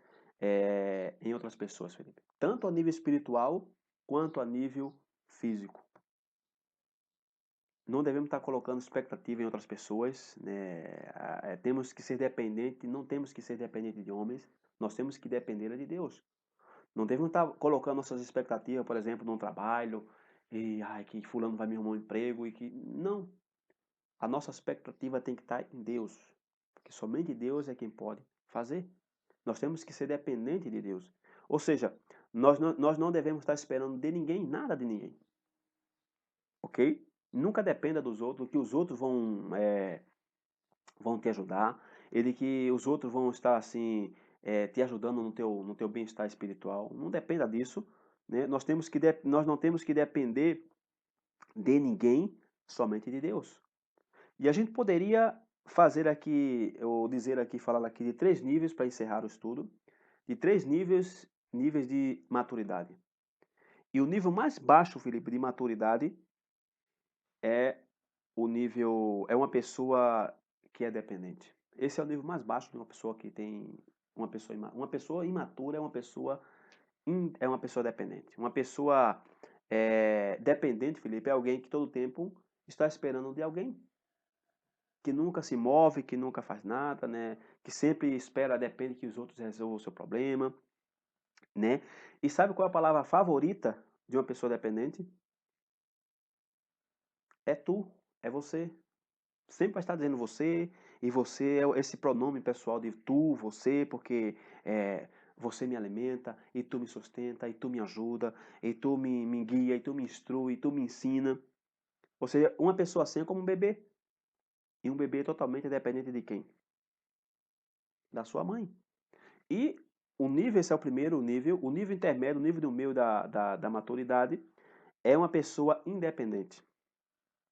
em outras pessoas, Felipe. Tanto a nível espiritual, quanto a nível físico. Não devemos estar colocando expectativa em outras pessoas, né? Temos que ser dependentes, não temos que ser dependentes de homens, nós temos que depender de Deus. Não devemos estar colocando nossas expectativas, por exemplo, num trabalho, e que fulano vai me arrumar um emprego, e que... Não. A nossa expectativa tem que estar em Deus, porque somente Deus é quem pode fazer. Nós temos que ser dependentes de Deus. Ou seja, nós não devemos estar esperando de ninguém, nada de ninguém. Ok? Nunca dependa dos outros, que os outros vão te ajudar, e de que os outros vão estar assim te ajudando no teu bem-estar espiritual. Não dependa disso, né? Nós não temos que depender de ninguém, somente de Deus. E a gente poderia fazer aqui, ou dizer aqui, falar aqui de três níveis para encerrar o estudo, de três níveis de maturidade. E o nível mais baixo, Felipe, de maturidade é é uma pessoa que é dependente. Esse é o nível mais baixo de uma pessoa que tem uma pessoa imatura é uma pessoa dependente. Uma pessoa dependente, Felipe, é alguém que todo tempo está esperando de alguém, que nunca se move, que nunca faz nada, né? Que sempre espera, depende que os outros resolvam o seu problema, né? E sabe qual é a palavra favorita de uma pessoa dependente? É tu, é você. Sempre vai estar dizendo você, e você é esse pronome pessoal de tu, você, porque você me alimenta, e tu me sustenta, e tu me ajuda, e tu me guia, e tu me instrui, e tu me ensina. Ou seja, uma pessoa assim é como um bebê. E um bebê é totalmente dependente de quem? Da sua mãe. E esse é o primeiro nível, o nível intermédio, o nível do meio da maturidade, é uma pessoa independente.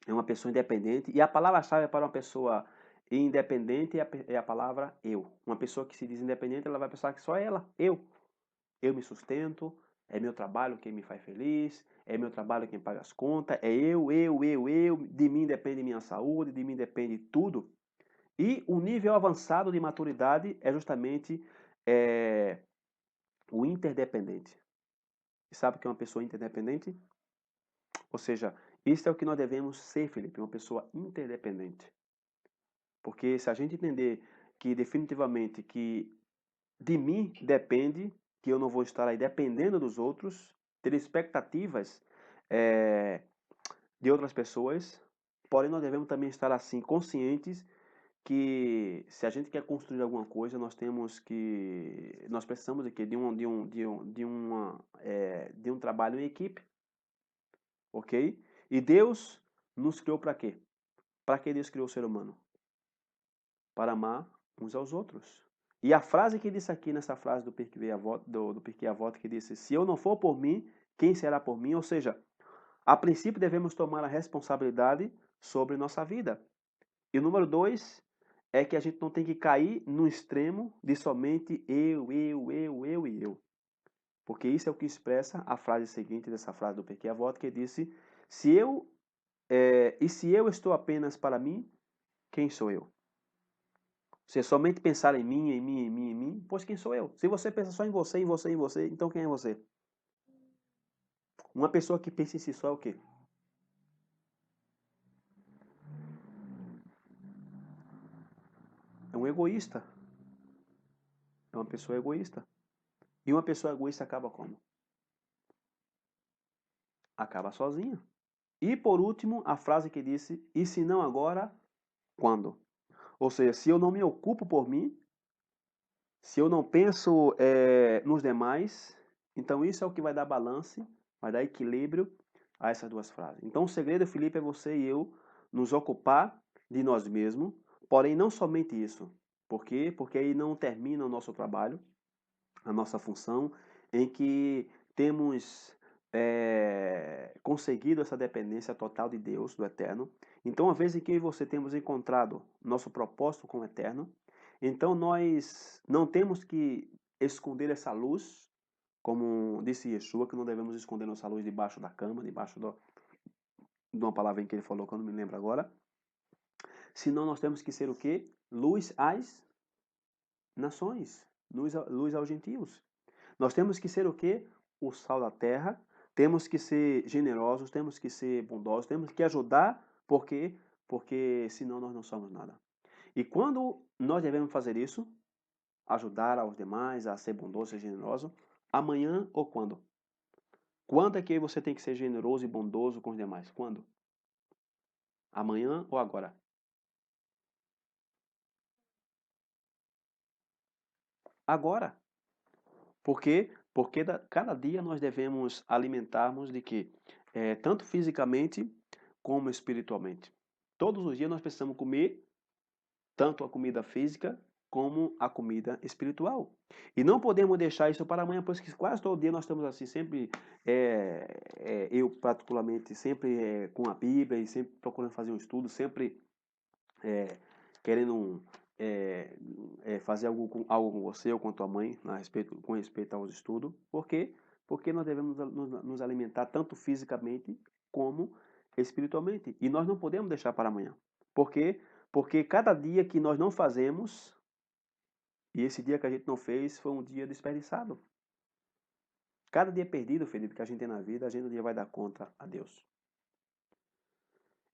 É uma pessoa independente, e a palavra-chave para uma pessoa independente é a palavra eu. Uma pessoa que se diz independente, ela vai pensar que só ela, eu. Eu me sustento, é meu trabalho quem me faz feliz, é meu trabalho quem paga as contas, é eu, de mim depende minha saúde, de mim depende tudo. E o nível avançado de maturidade é justamente é, o interdependente. E sabe o que é uma pessoa interdependente? Ou seja, isso é o que nós devemos ser, Felipe, uma pessoa interdependente. Porque se a gente entender que definitivamente que de mim depende, que eu não vou estar aí dependendo dos outros, ter expectativas é, de outras pessoas, porém nós devemos também estar assim conscientes que se a gente quer construir alguma coisa, nós precisamos de quê? De um trabalho em equipe, ok? E Deus nos criou para quê? Para que Deus criou o ser humano? Para amar uns aos outros. E a frase que disse aqui nessa frase do Pirkei Avot, que disse: se eu não for por mim, quem será por mim? Ou seja, a princípio devemos tomar a responsabilidade sobre nossa vida. E o número dois é que a gente não tem que cair no extremo de somente eu e eu. Porque isso é o que expressa a frase seguinte dessa frase do Pirkei Avot, que disse: se eu estou apenas para mim, quem sou eu? Se somente pensar em mim, em mim, em mim, em mim, pois quem sou eu? Se você pensa só em você, em você, em você, então quem é você? Uma pessoa que pensa em si só é o quê? É um egoísta. É uma pessoa egoísta. E uma pessoa egoísta acaba como? Acaba sozinha. E por último, a frase que disse, e se não agora, quando? Ou seja, se eu não me ocupo por mim, se eu não penso nos demais, então isso é o que vai dar balance, vai dar equilíbrio a essas duas frases. Então o segredo, Felipe, é você e eu nos ocupar de nós mesmos, porém não somente isso. Por quê? Porque aí não termina o nosso trabalho, a nossa função, em que temos conseguido essa dependência total de Deus, do Eterno. Então, uma vez em que eu e você temos encontrado nosso propósito com o Eterno, então nós não temos que esconder essa luz, como disse Yeshua, que não devemos esconder nossa luz debaixo da cama, de uma palavra em que ele falou, que eu não me lembro agora. Senão nós temos que ser o quê? Luz às nações, luz aos gentios. Nós temos que ser o quê? O sal da terra. Temos que ser generosos, temos que ser bondosos, temos que ajudar, por quê? Porque senão nós não somos nada. E quando nós devemos fazer isso, ajudar aos demais a ser bondoso e generoso, amanhã ou quando? Quando é que você tem que ser generoso e bondoso com os demais? Quando? Amanhã ou agora? Agora. Por quê? Porque cada dia nós devemos alimentarmos de quê? Tanto fisicamente como espiritualmente. Todos os dias nós precisamos comer tanto a comida física como a comida espiritual. E não podemos deixar isso para amanhã, pois que quase todo dia nós estamos assim, sempre, eu particularmente, sempre com a Bíblia e sempre procurando fazer um estudo, sempre querendo fazer algo com você ou com a tua mãe com respeito aos estudos. Por quê? Porque nós devemos nos alimentar tanto fisicamente como espiritualmente. E nós não podemos deixar para amanhã. Por quê? Porque cada dia que nós não fazemos, e esse dia que a gente não fez, foi um dia desperdiçado. Cada dia perdido, Felipe, que a gente tem na vida, a gente um dia vai dar conta a Deus.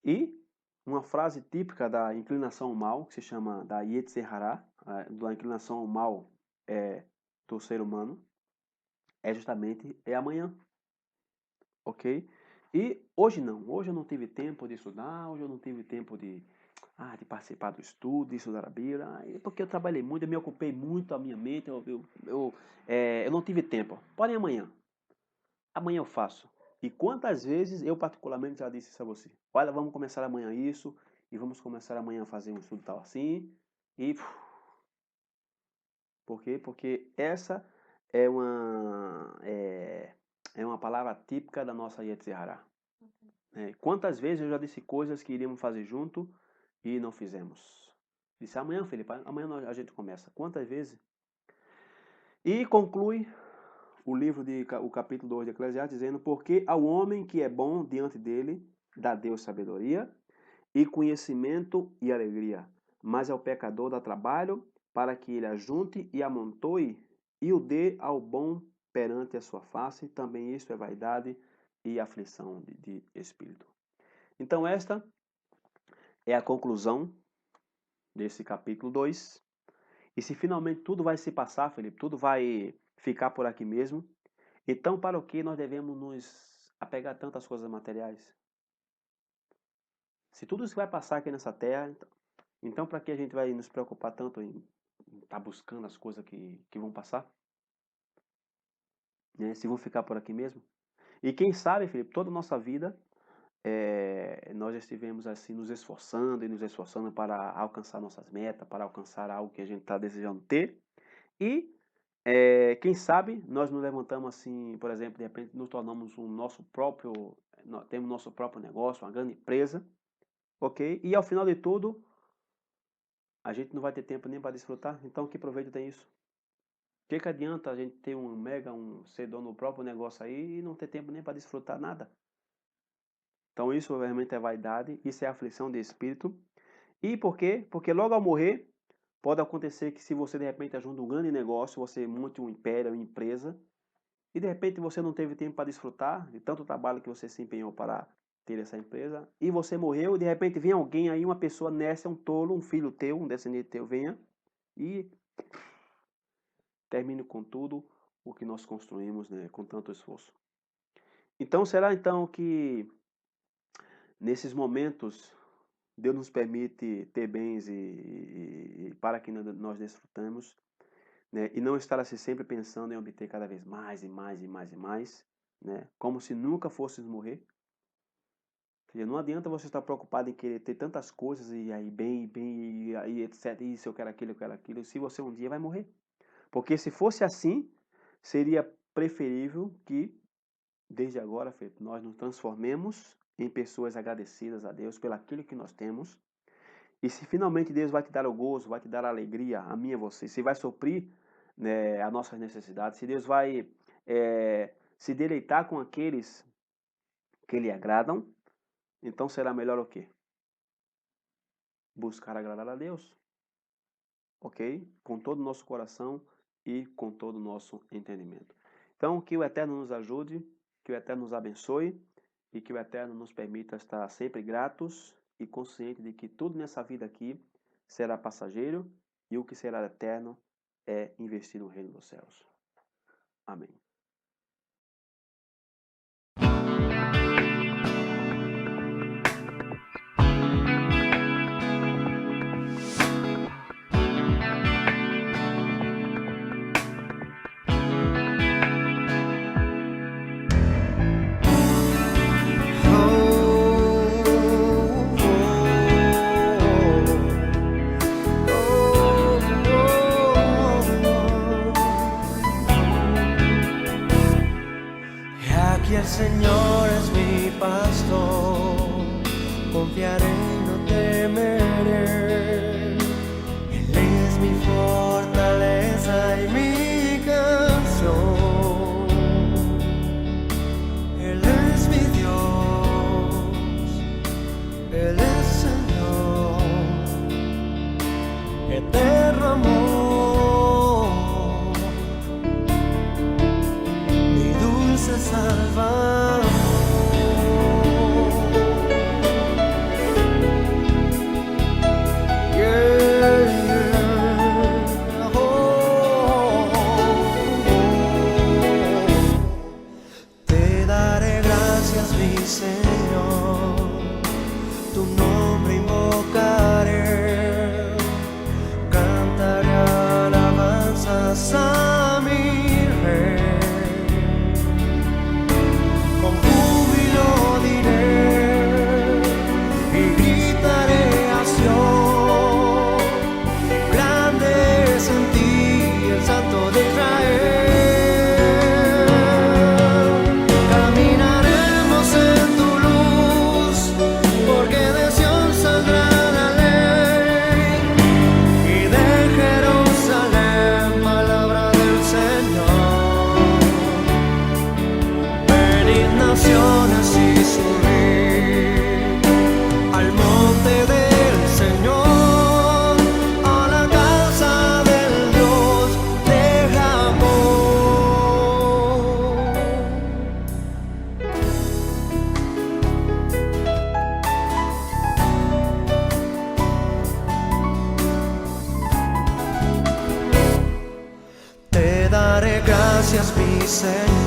E uma frase típica da inclinação ao mal, que se chama da Yetzer Hará, da inclinação ao mal do ser humano, é justamente amanhã, ok? E hoje eu não tive tempo de estudar, hoje eu não tive tempo de participar do estudo, de estudar a Bíblia, porque eu trabalhei muito, eu me ocupei muito a minha mente, eu não tive tempo. Porém, amanhã eu faço. E quantas vezes eu particularmente já disse isso a você? Olha, vamos começar amanhã isso, e vamos começar amanhã a fazer um estudo tal assim, e... Por quê? Porque essa é uma palavra típica da nossa Yetzirah. Quantas vezes eu já disse coisas que iríamos fazer junto e não fizemos? Disse amanhã, Felipe, amanhã a gente começa. Quantas vezes? E conclui o capítulo 2 de Eclesiastes dizendo: porque ao homem que é bom diante dele, dá Deus sabedoria e conhecimento e alegria, mas ao pecador dá trabalho para que ele ajunte e amontoe e o dê ao bom perante a sua face. Também isto é vaidade e aflição de espírito. Então esta é a conclusão desse capítulo 2. E se finalmente tudo vai se passar, Felipe, tudo vai ficar por aqui mesmo, então para o que nós devemos nos apegar tanto às coisas materiais? Se tudo isso vai passar aqui nessa terra, então para que a gente vai nos preocupar tanto em estar buscando as coisas que vão passar? Né? Se vão ficar por aqui mesmo? E quem sabe, Felipe, toda a nossa vida nós já estivemos assim nos esforçando e nos esforçando para alcançar nossas metas, para alcançar algo que a gente está desejando ter. E quem sabe nós nos levantamos assim, por exemplo, de repente nos tornamos temos nosso próprio negócio, uma grande empresa, ok? E ao final de tudo, a gente não vai ter tempo nem para desfrutar. Então, que proveito tem isso? O que adianta a gente ter ser dono do próprio negócio aí e não ter tempo nem para desfrutar nada? Então, isso realmente é vaidade, isso é aflição de espírito. E por quê? Porque logo ao morrer, pode acontecer que se você de repente ajuda um grande negócio, você monte um império, uma empresa, e de repente você não teve tempo para desfrutar de tanto trabalho que você se empenhou para ter essa empresa, e você morreu, e de repente vem alguém aí, uma pessoa nessa, um tolo, um filho teu, um descendente teu, venha e termine com tudo o que nós construímos, né, com tanto esforço. Então, será então que nesses momentos, Deus nos permite ter bens e para que nós desfrutamos, né? E não estar assim sempre pensando em obter cada vez mais e mais e mais e mais, né? Como se nunca fôssemos morrer. Ou seja, não adianta você estar preocupado em querer ter tantas coisas e aí bem, e aí etc. Isso, eu quero aquilo, se você um dia vai morrer. Porque se fosse assim, seria preferível que, desde agora, Felipe, nós nos transformemos em pessoas agradecidas a Deus pelo aquilo que nós temos. E se finalmente Deus vai te dar o gozo, vai te dar a alegria, a mim e a você, se vai suprir, né, as nossas necessidades, se Deus vai se deleitar com aqueles que lhe agradam, então será melhor o quê? Buscar agradar a Deus, ok? Com todo o nosso coração e com todo o nosso entendimento. Então, que o Eterno nos ajude, que o Eterno nos abençoe e que o Eterno nos permita estar sempre gratos e conscientes de que tudo nessa vida aqui será passageiro e o que será eterno é investir no reino dos céus. Amém. El Señor es mi pastor, confiaré y no temeré. Él es mi fortaleza y mi canción. Él es mi Dios, Él es Señor, eterno amor, mi dulce Salvador. Te daré gracias, mi Señor, tu nombre invocaré, cantaré alabanzas a mi Rey. Con júbilo diré y gritaré a Sion, grande es en ti el Santo de Israel. Caminaremos en tu luz, porque de Sion saldrá la ley y de Jerusalén palabra del Señor. Venid naciones y subid al monte del Señor, a la casa del Dios de Jacob. Te daré gracias, mi Señor,